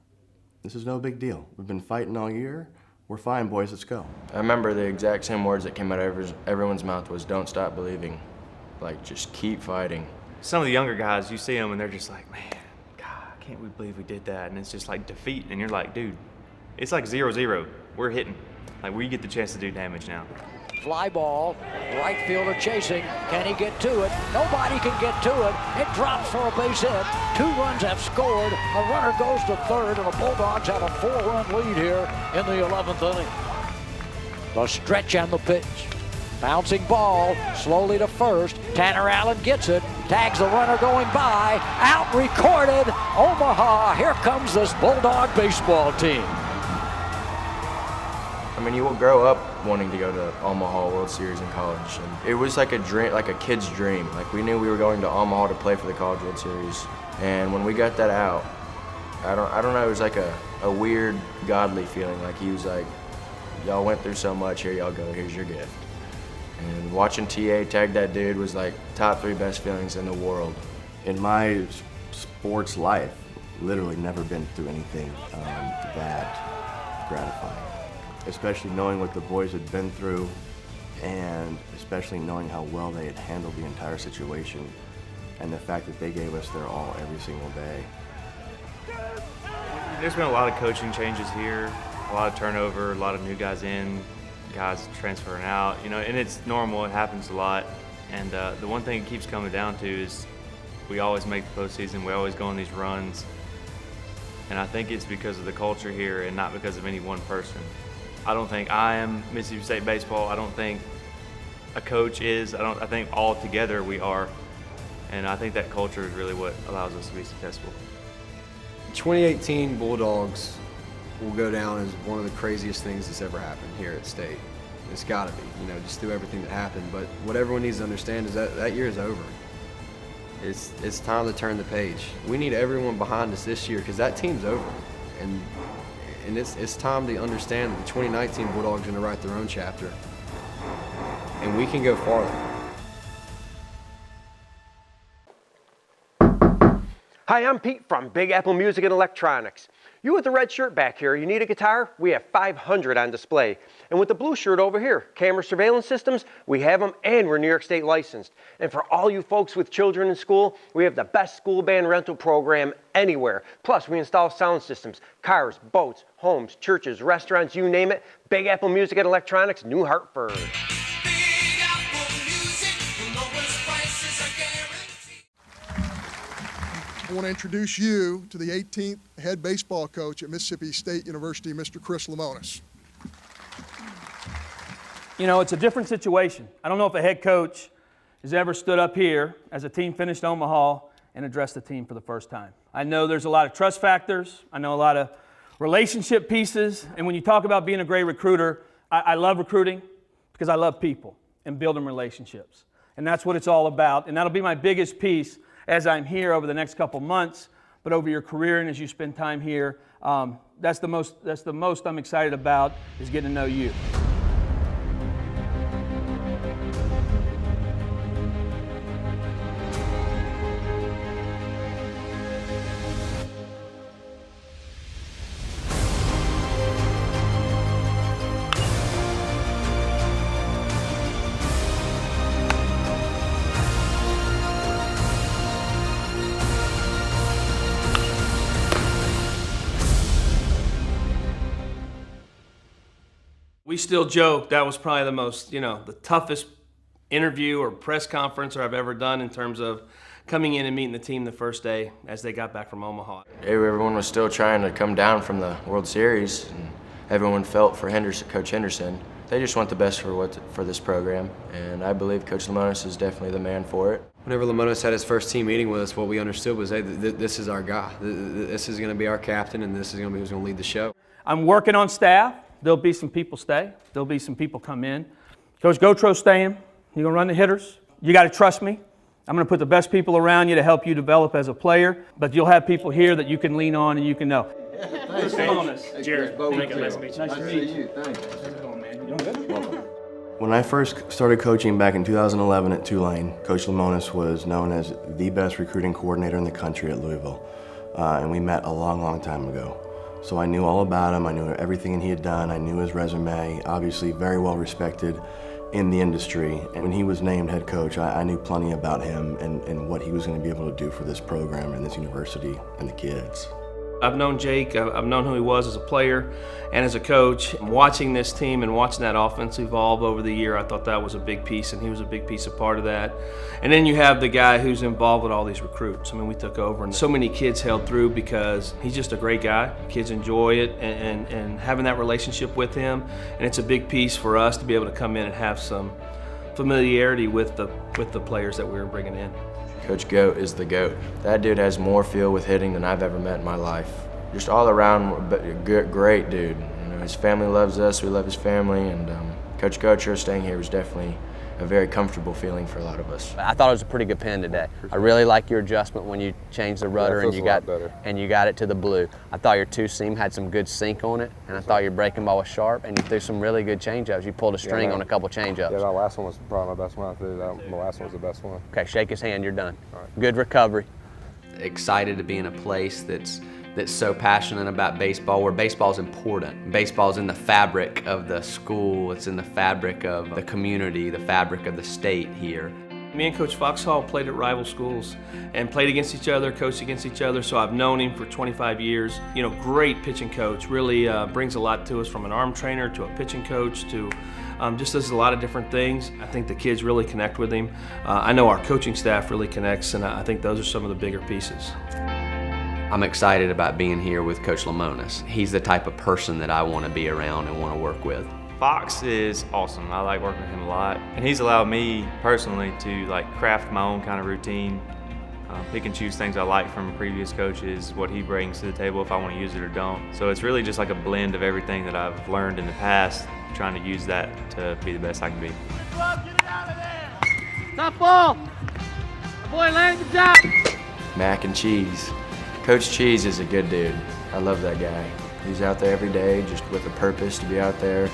This is no big deal. We've been fighting all year. We're fine, boys, let's go. I remember the exact same words that came out of everyone's mouth was, don't stop believing. Like, just keep fighting. Some of the younger guys, you see them and they're just like, man, God, can't we believe we did that? And it's just like defeat. And you're like, dude, it's like 0-0. We're hitting. Like, we get the chance to do damage now. Fly ball, right fielder chasing. Can he get to it? Nobody can get to it. It drops for a base hit. 2 runs have scored. A runner goes to third, and the Bulldogs have a 4-run lead here in the 11th inning. The stretch and the pitch. Bouncing ball, slowly to first. Tanner Allen gets it, tags the runner going by, out recorded, Omaha, here comes this Bulldog baseball team. I mean, you will grow up wanting to go to Omaha World Series in college. And it was like a dream, like a kid's dream. Like we knew we were going to Omaha to play for the College World Series. And when we got that out, I don't know, it was like a weird godly feeling. Like he was like, y'all went through so much, here y'all go, here's your gift. And watching TA tag that dude was like top 3 best feelings in the world. In my sports life, literally never been through anything that gratifying. Especially knowing what the boys had been through, and especially knowing how well they had handled the entire situation, and the fact that they gave us their all every single day. There's been a lot of coaching changes here, a lot of turnover, a lot of new guys in, guys transferring out, you know, and it's normal, it happens a lot. And the one thing it keeps coming down to is we always make the postseason, we always go on these runs. And I think it's because of the culture here and not because of any one person. I don't think I am Mississippi State baseball. I don't think a coach is. I think all together we are. And I think that culture is really what allows us to be successful. 2018 Bulldogs will go down as one of the craziest things that's ever happened here at State. It's got to be, you know, just through everything that happened. But what everyone needs to understand is that year is over. It's time to turn the page. We need everyone behind us this year because that team's over. And it's time to understand that the 2019 Bulldogs are going to write their own chapter. And we can go farther. Hi, I'm Pete from Big Apple Music and Electronics. You with the red shirt back here, you need a guitar? We have 500 on display. And with the blue shirt over here, camera surveillance systems, we have them and we're New York State licensed. And for all you folks with children in school, we have the best school band rental program anywhere. Plus, we install sound systems, cars, boats, homes, churches, restaurants, you name it. Big Apple Music and Electronics, New Hartford. I want to introduce you to the 18th head baseball coach at Mississippi State University, Mr. Chris Lemonis. You know, it's a different situation. I don't know if a head coach has ever stood up here as a team finished Omaha and addressed the team for the first time. I know there's a lot of trust factors. I know a lot of relationship pieces. And when you talk about being a great recruiter, I love recruiting because I love people and building relationships. And that's what it's all about. And that'll be my biggest piece as I'm here over the next couple months, but over your career and as you spend time here, that's the most I'm excited about, is getting to know you. We still joke that was probably the most, the toughest interview or press conference I've ever done in terms of coming in and meeting the team the first day as they got back from Omaha. Everyone was still trying to come down from the World Series, and everyone felt for Coach Henderson. They just want the best for this program, and I believe Coach Lemonis is definitely the man for it. Whenever Lemonis had his first team meeting with us, what we understood was, hey, this is our guy. This is going to be our captain, and this is going to be who's going to lead the show. I'm working on staff. There'll be some people stay. There'll be some people come in. Coach Gotro's staying. You're going to run the hitters. You got to trust me. I'm going to put the best people around you to help you develop as a player, but you'll have people here that you can lean on and you can know. Thanks, Coach. Jared, nice to meet you. Nice to meet you. Thanks. How's it going, man? You doing good? When I first started coaching back in 2011 at Tulane, Coach Lemonis was known as the best recruiting coordinator in the country at Louisville, and we met a long, long time ago. So I knew all about him, I knew everything he had done, I knew his resume, obviously very well respected in the industry. And when he was named head coach, I knew plenty about him and what he was going to be able to do for this program and this university and the kids. I've known Jake, I've known who he was as a player and as a coach. Watching this team and watching that offense evolve over the year, I thought that was a big piece, and he was a big piece of part of that. And then you have the guy who's involved with all these recruits. I mean, we took over, and so many kids held through because he's just a great guy. Kids enjoy it, and having that relationship with him, and it's a big piece for us to be able to come in and have some familiarity with the players that we were bringing in. Coach Goat is the GOAT. That dude has more feel with hitting than I've ever met in my life. Just all around great dude. You know, his family loves us, we love his family, and Coach Gotcher staying here was definitely a very comfortable feeling for a lot of us. I thought it was a pretty good pin today. I really like your adjustment when you changed the rudder and you got it to the blue. I thought your two seam had some good sink on it, and I thought your breaking ball was sharp, and you threw some really good changeups. You pulled a string on a couple changeups. Yeah, that last one was probably my best one I threw. The last one was the best one. Okay, shake his hand, you're done. All right. Good recovery. Excited to be in a place that's so passionate about baseball, where baseball's important. Baseball's in the fabric of the school, it's in the fabric of the community, the fabric of the state here. Me and Coach Foxhall played at rival schools and played against each other, coached against each other, so I've known him for 25 years. You know, great pitching coach, really brings a lot to us, from an arm trainer to a pitching coach to just does a lot of different things. I think the kids really connect with him. I know our coaching staff really connects, and I think those are some of the bigger pieces. I'm excited about being here with Coach Lemonis. He's the type of person that I want to be around and want to work with. Fox is awesome. I like working with him a lot. And he's allowed me personally to craft my own kind of routine, pick and choose things I like from previous coaches, what he brings to the table, if I want to use it or don't. So it's really just like a blend of everything that I've learned in the past, trying to use that to be the best I can be. Top ball! The boy landed the top! Mac and Cheese. Coach Cheese is a good dude. I love that guy. He's out there every day just with a purpose to be out there.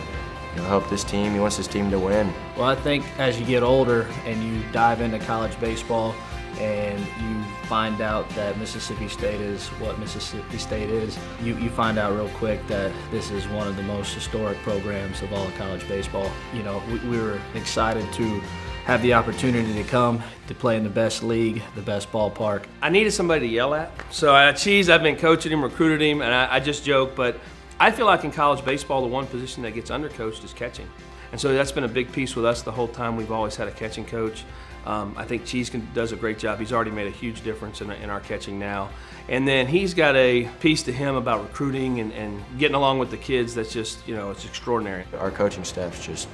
He'll help this team. He wants his team to win. Well, I think as you get older and you dive into college baseball and you find out that Mississippi State is what Mississippi State is, you find out real quick that this is one of the most historic programs of all of college baseball. You know, we were excited to have the opportunity to come to play in the best league, the best ballpark. I needed somebody to yell at. So Cheese, I've been coaching him, recruited him, and I just joke, but I feel like in college baseball, the one position that gets undercoached is catching. And so that's been a big piece with us the whole time. We've always had a catching coach. I think Cheese does a great job. He's already made a huge difference in our catching now. And then he's got a piece to him about recruiting and getting along with the kids that's just, you know, it's extraordinary. Our coaching staff's just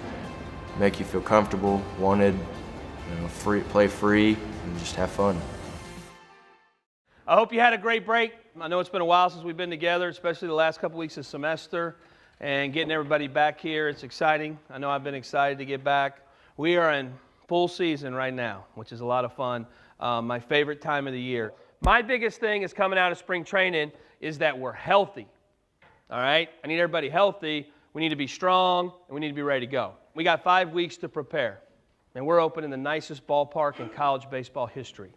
make you feel comfortable, wanted, you know, play free, and just have fun. I hope you had a great break. I know it's been a while since we've been together, especially the last couple weeks of semester, and getting everybody back here. It's exciting. I know I've been excited to get back. We are in full season right now, which is a lot of fun. My favorite time of the year. My biggest thing is coming out of spring training is that we're healthy. All right? I need everybody healthy. We need to be strong, and we need to be ready to go. We got 5 weeks to prepare, and we're opening the nicest ballpark in college baseball history,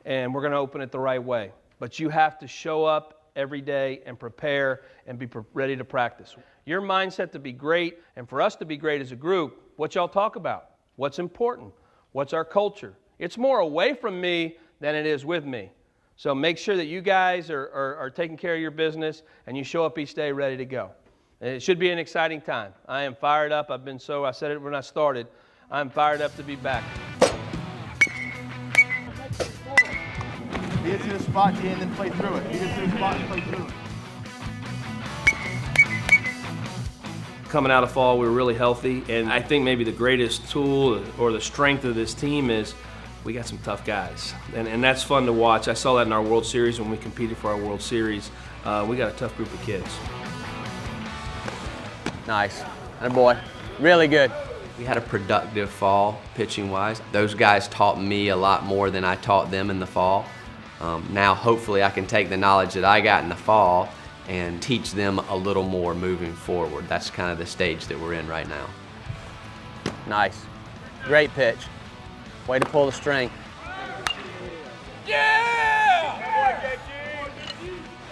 and we're going to open it the right way. But you have to show up every day and prepare and be ready to practice. Your mindset to be great, and for us to be great as a group, what y'all talk about, what's important, what's our culture. It's more away from me than it is with me. So make sure that you guys are taking care of your business, and you show up each day ready to go. It should be an exciting time. I am fired up. I said it when I started, I'm fired up to be back. Get to the spot, and then play through it. Get to the spot and play through it. Coming out of fall, we were really healthy, and I think maybe the greatest tool or the strength of this team is we got some tough guys, and that's fun to watch. I saw that in our World Series when we competed for our World Series. We got a tough group of kids. Nice. Good boy. Really good. We had a productive fall, pitching-wise. Those guys taught me a lot more than I taught them in the fall. Now, hopefully, I can take the knowledge that I got in the fall and teach them a little more moving forward. That's kind of the stage that we're in right now. Nice. Great pitch. Way to pull the string.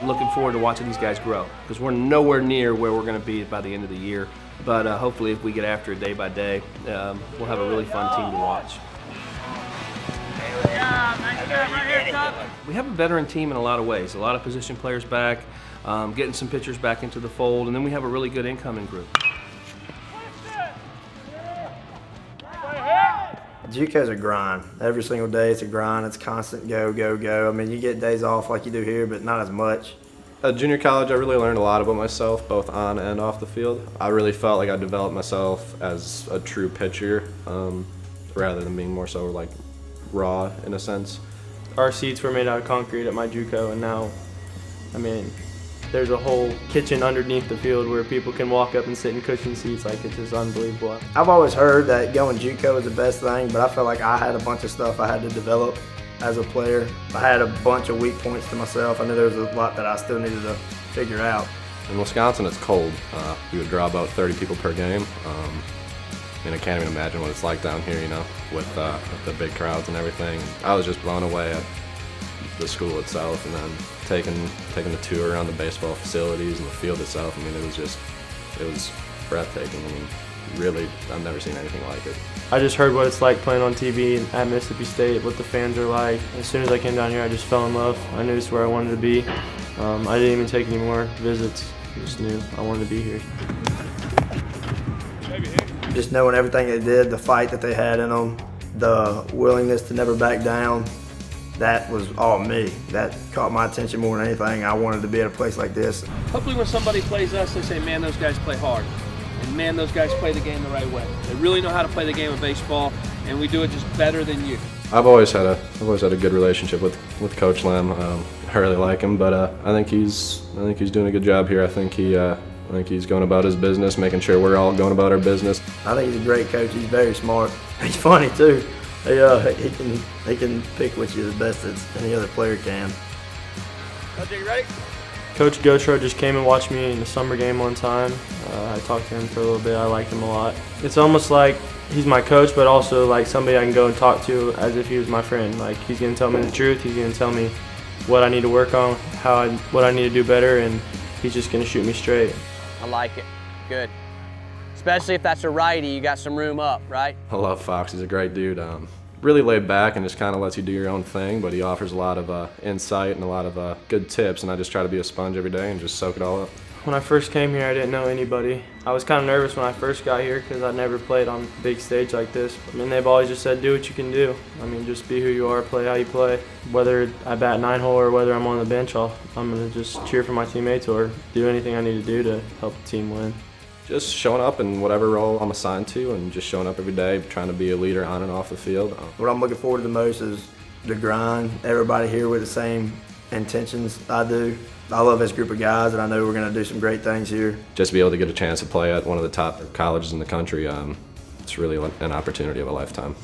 Looking forward to watching these guys grow, because we're nowhere near where we're going to be by the end of the year. But hopefully, if we get after it day by day, we'll have a really fun team to watch. We have a veteran team in a lot of ways. A lot of position players back, getting some pitchers back into the fold, and then we have a really good incoming group. JUCO's a grind. Every single day it's a grind. It's constant go, go, go. I mean, you get days off like you do here, but not as much. At junior college, I really learned a lot about myself, both on and off the field. I really felt like I developed myself as a true pitcher, rather than being more so like raw in a sense. Our seats were made out of concrete at my JUCO, and now, I mean, there's a whole kitchen underneath the field where people can walk up and sit in cushion seats. Like, it's just unbelievable. I've always heard that going JUCO is the best thing, but I felt like I had a bunch of stuff I had to develop as a player. I had a bunch of weak points to myself. I knew there was a lot that I still needed to figure out. In Wisconsin, it's cold. We would draw about 30 people per game. And I can't even imagine what it's like down here, you know, with the big crowds and everything. I was just blown away at the school itself, and then taking the tour around the baseball facilities and the field itself. I mean, it was breathtaking. I mean, really, I've never seen anything like it. I just heard what it's like playing on TV at Mississippi State, what the fans are like. As soon as I came down here, I just fell in love. I knew it's where I wanted to be. I didn't even take any more visits. I just knew I wanted to be here. Just knowing everything they did, the fight that they had in them, the willingness to never back down, that was all me. That caught my attention more than anything. I wanted to be at a place like this. Hopefully when somebody plays us, they say, man, those guys play hard. And man, those guys play the game the right way. They really know how to play the game of baseball, and we do it just better than you. I've always had a good relationship with Coach Lem. I really like him, but I think he's doing a good job here. I think he's going about his business, making sure we're all going about our business. I think he's a great coach. He's very smart. He's funny too. He can pick with you the best as any other player can. Okay, you ready? Coach Gotro just came and watched me in the summer game one time. I talked to him for a little bit. I liked him a lot. It's almost like he's my coach, but also like somebody I can go and talk to as if he was my friend. Like, he's going to tell me the truth. He's going to tell me what I need to work on, what I need to do better, and he's just going to shoot me straight. I like it. Good. Especially if that's a righty, you got some room up, right? I love Fox. He's a great dude. Really laid back and just kind of lets you do your own thing, but he offers a lot of insight and a lot of good tips, and I just try to be a sponge every day and just soak it all up. When I first came here, I didn't know anybody. I was kind of nervous when I first got here because I'd never played on a big stage like this. I mean, they've always just said, do what you can do. I mean, just be who you are, play how you play. Whether I bat 9-hole or whether I'm on the bench, I'm going to just cheer for my teammates or do anything I need to do to help the team win. Just showing up in whatever role I'm assigned to and just showing up every day, trying to be a leader on and off the field. What I'm looking forward to the most is the grind. Everybody here with the same intentions I do. I love this group of guys, and I know we're going to do some great things here. Just to be able to get a chance to play at one of the top colleges in the country, it's really an opportunity of a lifetime.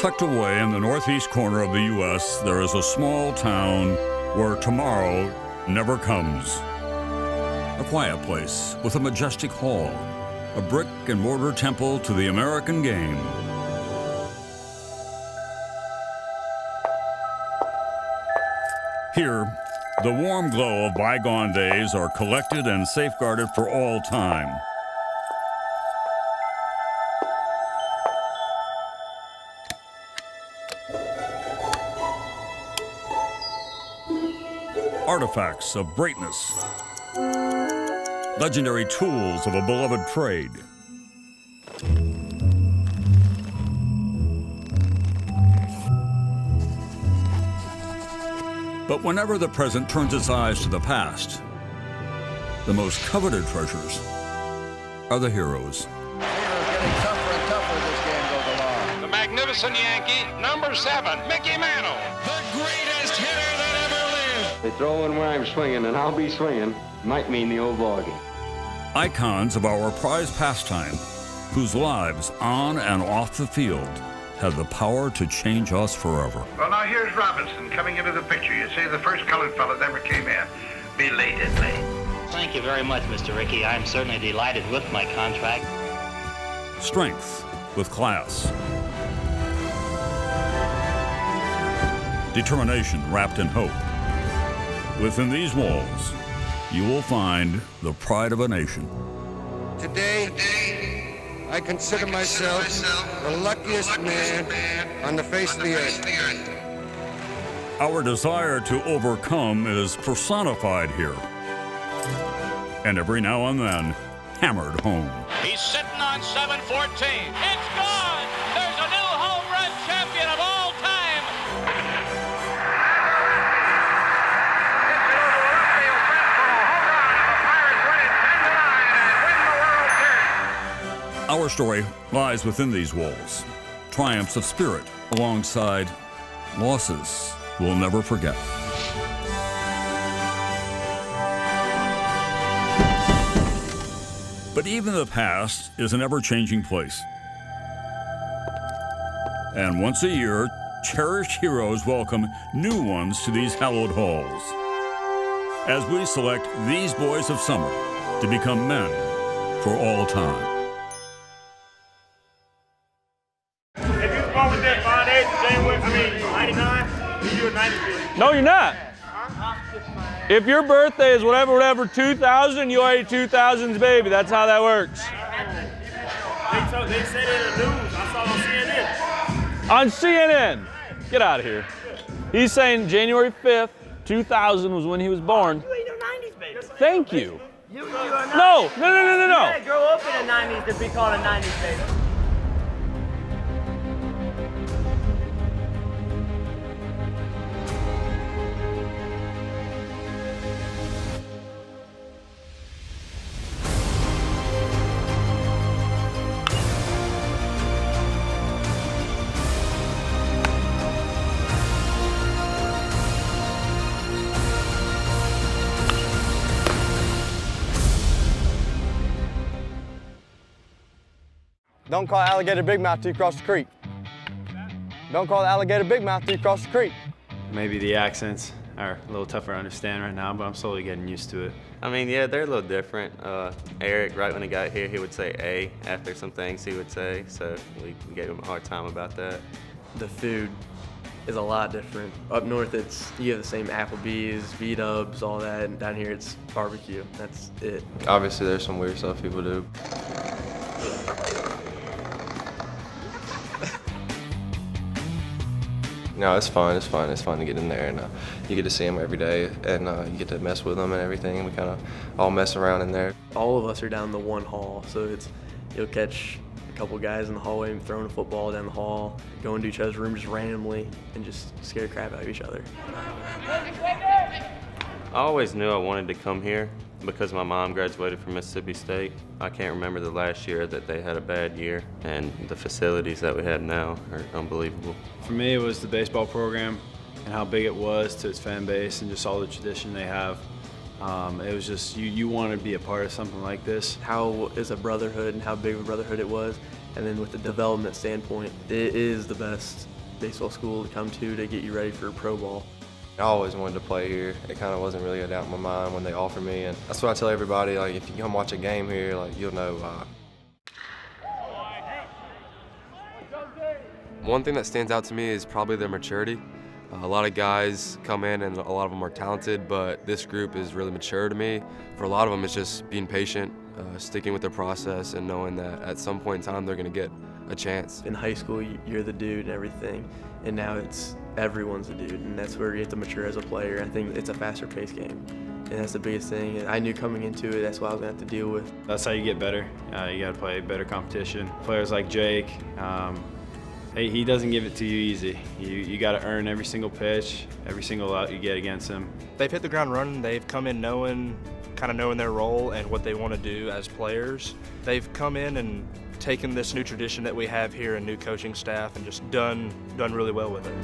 Tucked away in the northeast corner of the U.S., there is a small town where tomorrow never comes. A quiet place with a majestic hall, a brick and mortar temple to the American game. Here, the warm glow of bygone days are collected and safeguarded for all time. Artifacts of greatness, legendary tools of a beloved trade. But whenever the present turns its eyes to the past, the most coveted treasures are the heroes. The magnificent Yankee, number 7, Mickey Mantle. The greatest hitter that ever lived. They throw in where I'm swinging, and I'll be swinging, might mean the old ballgame. Icons of our prized pastime, whose lives on and off the field have the power to change us forever. Well, now here's Robinson coming into the picture. You see, the first colored fellow that ever came in, belatedly. Thank you very much, Mr. Rickey. I'm certainly delighted with my contract. Strength with class. Determination wrapped in hope. Within these walls, you will find the pride of a nation. Today, I consider myself the luckiest man on the face of the earth. Our desire to overcome is personified here, and every now and then hammered home. He's sitting on 714. It's gone. There's a new home run champion of all time. Our story lies within these walls. Triumphs of spirit alongside losses we'll never forget. But even the past is an ever-changing place. And once a year, cherished heroes welcome new ones to these hallowed halls. As we select these boys of summer to become men for all time. If you born with that 5'8", January, 99, you a 90 kid. No, you're not. If your birthday is whatever 2000, you're a 2000's baby. That's how that works. They said it in the news. I saw it on CNN. On CNN. Get out of here. He's saying January 5th, 2000 was when he was born. You ain't no 90s baby. Thank you. You are not. No. You gotta grow up in the 90s to be called a 90s baby. Don't call alligator big mouth till you cross the creek. Don't call alligator big mouth till you cross the creek. Maybe the accents are a little tougher to understand right now, but I'm slowly getting used to it. I mean, yeah, they're a little different. Eric, right when he got here, he would say A after some things he would say, so we gave him a hard time about that. The food is a lot different. Up north, you have the same Applebee's, B-dubs, all that, and down here it's barbecue. That's it. Obviously, there's some weird stuff people do. No, it's fun. It's fun. It's fun to get in there, and you get to see them every day, and you get to mess with them and everything. And we kind of all mess around in there. All of us are down the one hall, so you'll catch a couple guys in the hallway throwing a football down the hall, going to each other's room just randomly, and just scare the crap out of each other. I always knew I wanted to come here because my mom graduated from Mississippi State. I can't remember the last year that they had a bad year, and the facilities that we have now are unbelievable. For me, it was the baseball program and how big it was to its fan base and just all the tradition they have. It was just, you want to be a part of something like this. How is a brotherhood and how big of a brotherhood it was, and then with the development standpoint, it is the best baseball school to come to get you ready for pro ball. I always wanted to play here. It kind of wasn't really a doubt in my mind when they offered me, and that's what I tell everybody. Like, if you come watch a game here, like, you'll know why. One thing that stands out to me is probably their maturity. A lot of guys come in and a lot of them are talented, but this group is really mature to me. For a lot of them, it's just being patient, sticking with their process, and knowing that at some point in time they're going to get a chance. In high school, you're the dude and everything, and now everyone's a dude, and that's where you have to mature as a player. I think it's a faster paced game, and that's the biggest thing. And I knew coming into it, that's what I was going to have to deal with. That's how you get better. You got to play better competition. Players like Jake, he doesn't give it to you easy. You got to earn every single pitch, every single out you get against him. They've hit the ground running. They've come in knowing their role and what they want to do as players. They've come in and taken this new tradition that we have here and new coaching staff and just done really well with it.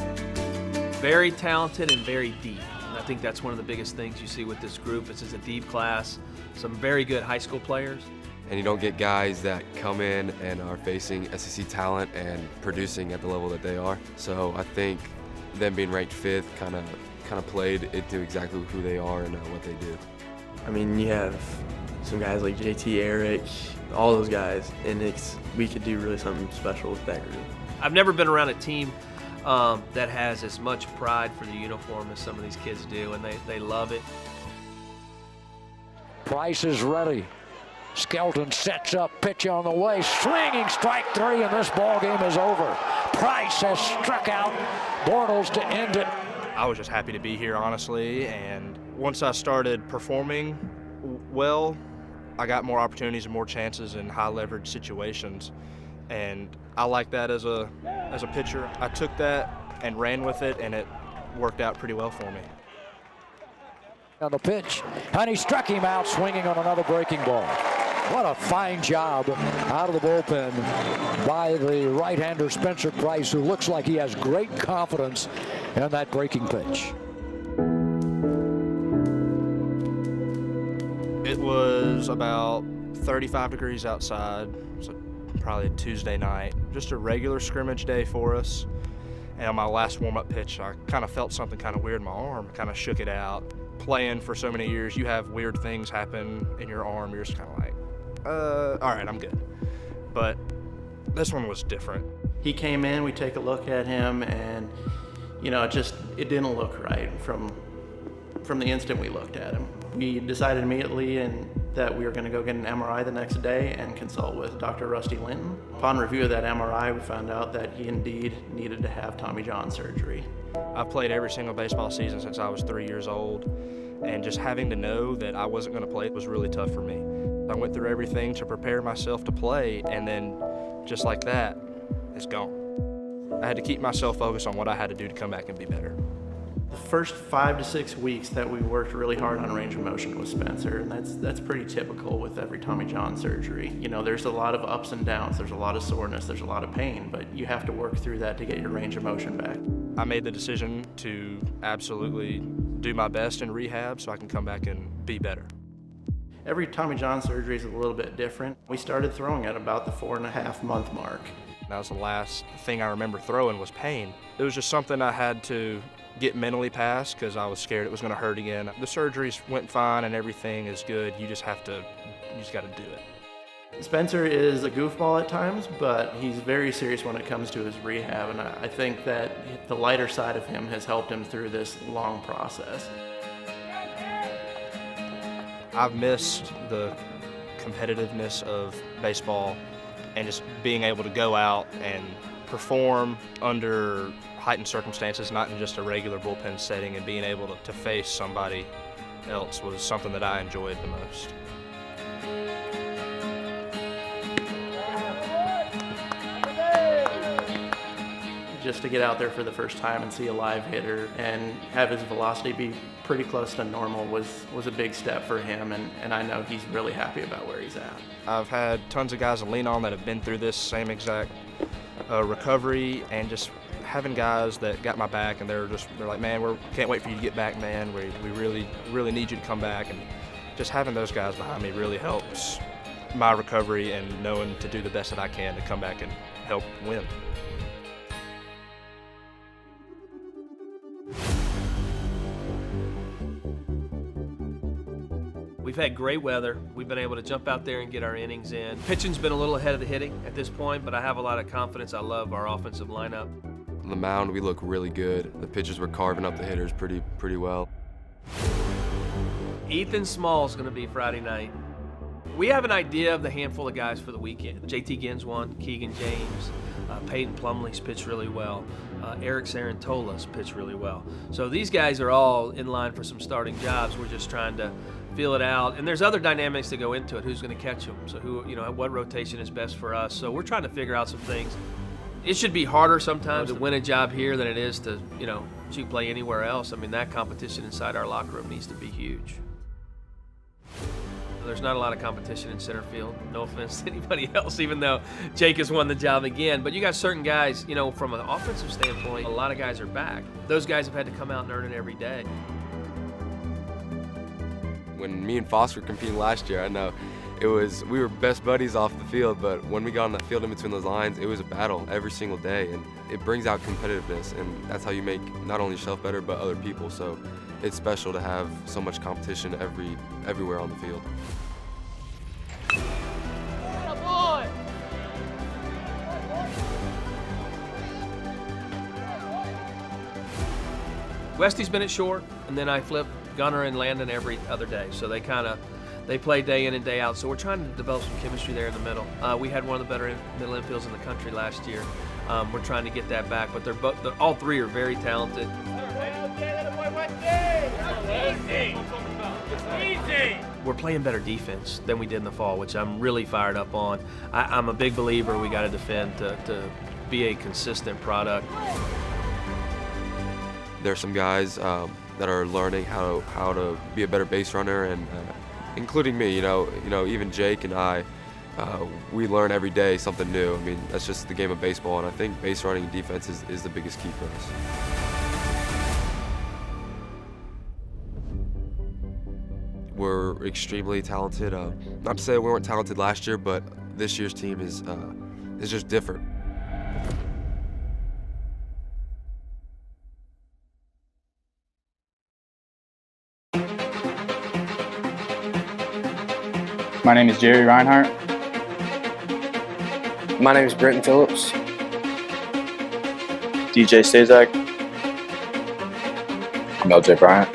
Very talented and very deep. And I think that's one of the biggest things you see with this group. This is a deep class, some very good high school players. And you don't get guys that come in and are facing SEC talent and producing at the level that they are. So I think them being ranked 5th kind of played into exactly who they are and what they do. I mean, you have some guys like JT, Eric, all those guys, and we could do really something special with that group. I've never been around a team that has as much pride for the uniform as some of these kids do, and they love it. Price is ready. Skelton sets up, pitch on the way, swinging strike 3, and this ball game is over. Price has struck out Bortles to end it. I was just happy to be here, honestly, and once I started performing well, I got more opportunities and more chances in high leverage situations, and I like that as a pitcher. I took that and ran with it, and it worked out pretty well for me. On the pitch, and he struck him out swinging on another breaking ball. What a fine job out of the bullpen by the right-hander Spencer Price, who looks like he has great confidence in that breaking pitch. It was about 35 degrees outside, so probably a Tuesday night. Just a regular scrimmage day for us. And on my last warm-up pitch, I kind of felt something kind of weird in my arm, kind of shook it out. Playing for so many years, you have weird things happen in your arm. You're just kind of like, all right, I'm good. But this one was different. He came in, we take a look at him, and you know, it didn't look right from the instant we looked at him. We decided immediately that we were going to go get an MRI the next day and consult with Dr. Rusty Linton. Upon review of that MRI, we found out that he indeed needed to have Tommy John surgery. I've played every single baseball season since I was 3 years old, and just having to know that I wasn't going to play was really tough for me. I went through everything to prepare myself to play, and then just like that, it's gone. I had to keep myself focused on what I had to do to come back and be better. The first 5 to 6 weeks that we worked really hard on range of motion with Spencer, and that's pretty typical with every Tommy John surgery. You know, there's a lot of ups and downs, there's a lot of soreness, there's a lot of pain, but you have to work through that to get your range of motion back. I made the decision to absolutely do my best in rehab so I can come back and be better. Every Tommy John surgery is a little bit different. We started throwing at about the 4.5 month mark. That was the last thing I remember throwing was pain. It was just something I had to get mentally past because I was scared it was going to hurt again. The surgeries went fine and everything is good. You just got to do it. Spencer is a goofball at times, but he's very serious when it comes to his rehab, and I think that the lighter side of him has helped him through this long process. I've missed the competitiveness of baseball and just being able to go out and perform under heightened circumstances, not in just a regular bullpen setting, and being able to face somebody else was something that I enjoyed the most. Just to get out there for the first time and see a live hitter and have his velocity be pretty close to normal was a big step for him, and I know he's really happy about where he's at. I've had tons of guys to lean on that have been through this same exact recovery, and just having guys that got my back, and they're like, man, we can't wait for you to get back, man. We really need you to come back, and just having those guys behind me really helps my recovery and knowing to do the best that I can to come back and help win. We've had great weather. We've been able to jump out there and get our innings in. Pitching's been a little ahead of the hitting at this point, but I have a lot of confidence. I love our offensive lineup. On the mound, we look really good. The pitchers were carving up the hitters pretty well. Ethan Small's going to be Friday night. We have an idea of the handful of guys for the weekend. JT Ginn's one, Keegan James, Peyton Plumlee's pitched really well. Eric Sarantola's pitched really well. So these guys are all in line for some starting jobs. We're just trying to feel it out, and there's other dynamics that go into it. Who's going to catch them? So what rotation is best for us? So we're trying to figure out some things. It should be harder sometimes to win a job here than it is to shoot play anywhere else. I mean, that competition inside our locker room needs to be huge. There's not a lot of competition in center field. No offense to anybody else, even though Jake has won the job again. But you got certain guys, from an offensive standpoint, a lot of guys are back. Those guys have had to come out and earn it every day. When me and Foster were competing last year, I know we were best buddies off the field, but when we got on that field in between those lines, it was a battle every single day, and it brings out competitiveness, and that's how you make not only yourself better, but other people. So it's special to have so much competition everywhere on the field. Westy's been at short, and then I flip Gunner and Landon every other day. So they They play day in and day out, so we're trying to develop some chemistry there in the middle. We had one of the better middle infields in the country last year. We're trying to get that back, but all three are very talented. We're playing better defense than we did in the fall, which I'm really fired up on. I'm a big believer we got to defend to be a consistent product. There's some guys that are learning how to be a better base runner, and including me. You know, even Jake and I, we learn every day something new. I mean, that's just the game of baseball, and I think base running and defense is the biggest key for us. We're extremely talented. Not to say we weren't talented last year, but this year's team is just different. My name is Jerry Reinhardt. My name is Brenton Phillips. DJ Stazak. I'm LJ Bryant.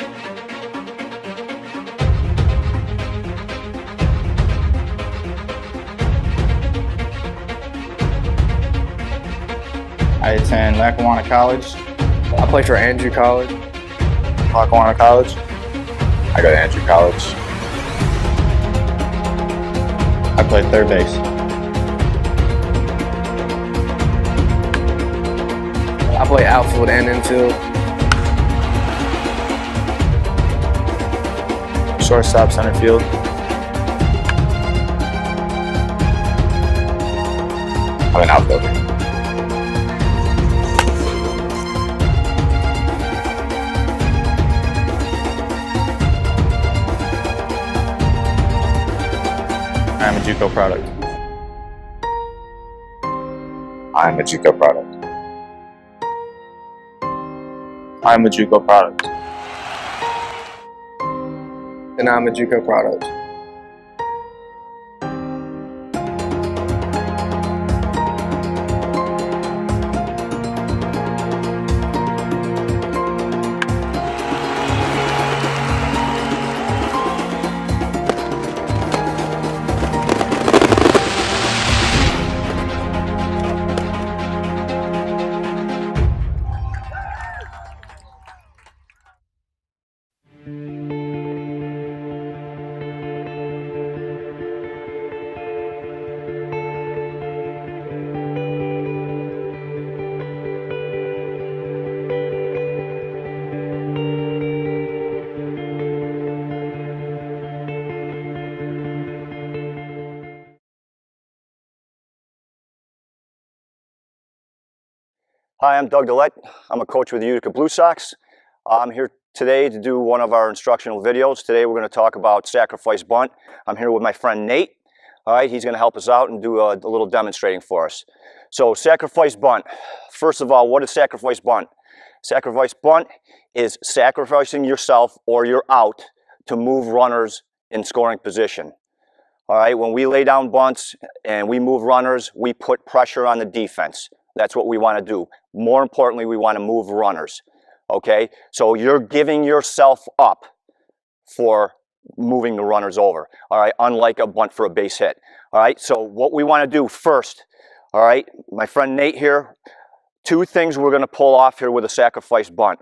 I attend Lackawanna College. I play for Andrew College. Lackawanna College. I go to Andrew College. I play third base. I play outfield and infield. Shortstop, center field. I'm an outfielder. I'm a JUCO product. I'm a JUCO product. I'm a JUCO product. And I'm a JUCO product. Hi, I'm Doug Delett. I'm a coach with the Utica Blue Sox. I'm here today to do one of our instructional videos. Today we're going to talk about sacrifice bunt. I'm here with my friend Nate. All right, he's going to help us out and do a little demonstrating for us. So sacrifice bunt. First of all, what is sacrifice bunt? Sacrifice bunt is sacrificing yourself or you're out to move runners in scoring position. All right, when we lay down bunts and we move runners, we put pressure on the defense. That's what we want to do. More importantly, we want to move runners. Okay, so you're giving yourself up for moving the runners over. All right, unlike a bunt for a base hit. All right, so what we want to do first, all right, my friend Nate here, two things we're going to pull off here with a sacrifice bunt.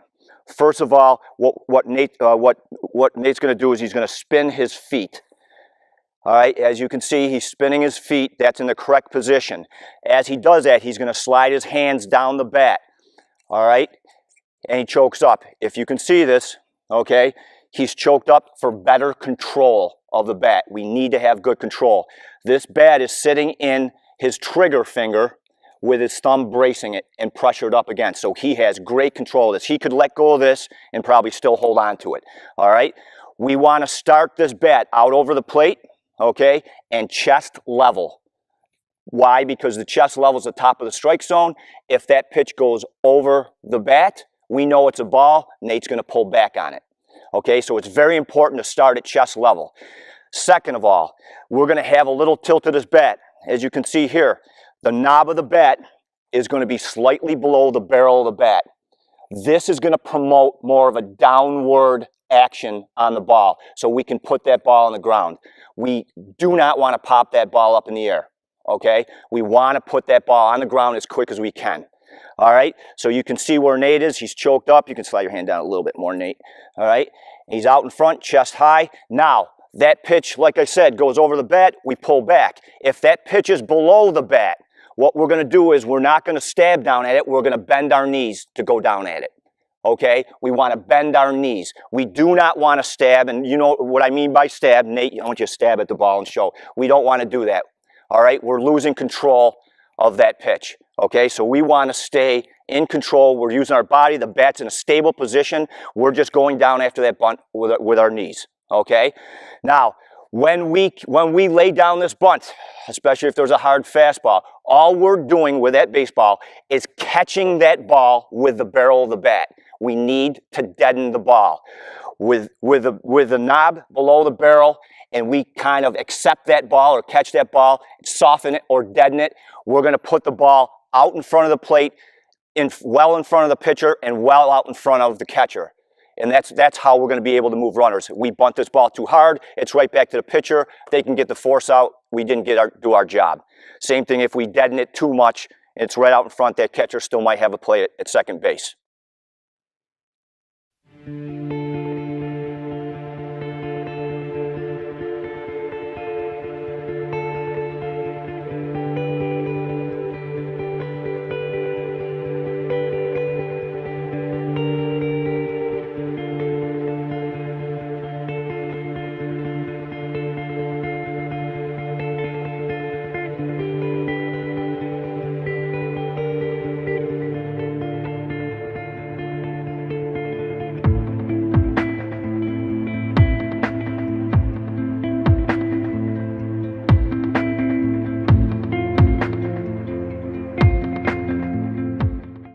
First of all, what Nate's going to do is he's going to spin his feet. All right, as you can see, he's spinning his feet. That's in the correct position. As he does that, he's going to slide his hands down the bat. All right, and he chokes up. If you can see this, okay, he's choked up for better control of the bat. We need to have good control. This bat is sitting in his trigger finger with his thumb bracing it and pressured up against. So he has great control of this. He could let go of this and probably still hold on to it. All right, we want to start this bat out over the plate. Okay, and chest level. Why? Because the chest level is the top of the strike zone. If that pitch goes over the bat, we know it's a ball. Nate's going to pull back on it. Okay, so it's very important to start at chest level. Second of all, we're going to have a little tilt of this bat. As you can see here, the knob of the bat is going to be slightly below the barrel of the bat. This is going to promote more of a downward action on the ball so we can put that ball on the ground. We do not want to pop that ball up in the air, okay? We want to put that ball on the ground as quick as we can. All right, so you can see where Nate is. He's choked up. You can slide your hand down a little bit more, Nate. All right, he's out in front, chest high. Now, that pitch, like I said, goes over the bat. We pull back. If that pitch is below the bat, what we're going to do is we're not going to stab down at it. We're going to bend our knees to go down at it. Okay, we want to bend our knees. We do not want to stab, and you know what I mean by stab. Nate, I want you to stab at the ball and show. We don't want to do that. All right, we're losing control of that pitch. Okay, so we want to stay in control. We're using our body. The bat's in a stable position. We're just going down after that bunt with our knees. Okay, now when we lay down this bunt, especially if there's a hard fastball, all we're doing with that baseball is catching that ball with the barrel of the bat. We need to deaden the ball with the knob below the barrel, and we kind of accept that ball or catch that ball, soften it or deaden it. We're going to put the ball out in front of the plate, well in front of the pitcher, and well out in front of the catcher. And that's how we're going to be able to move runners. We bunt this ball too hard, it's right back to the pitcher. They can get the force out. We didn't do our job. Same thing if we deaden it too much, it's right out in front. That catcher still might have a play at second base.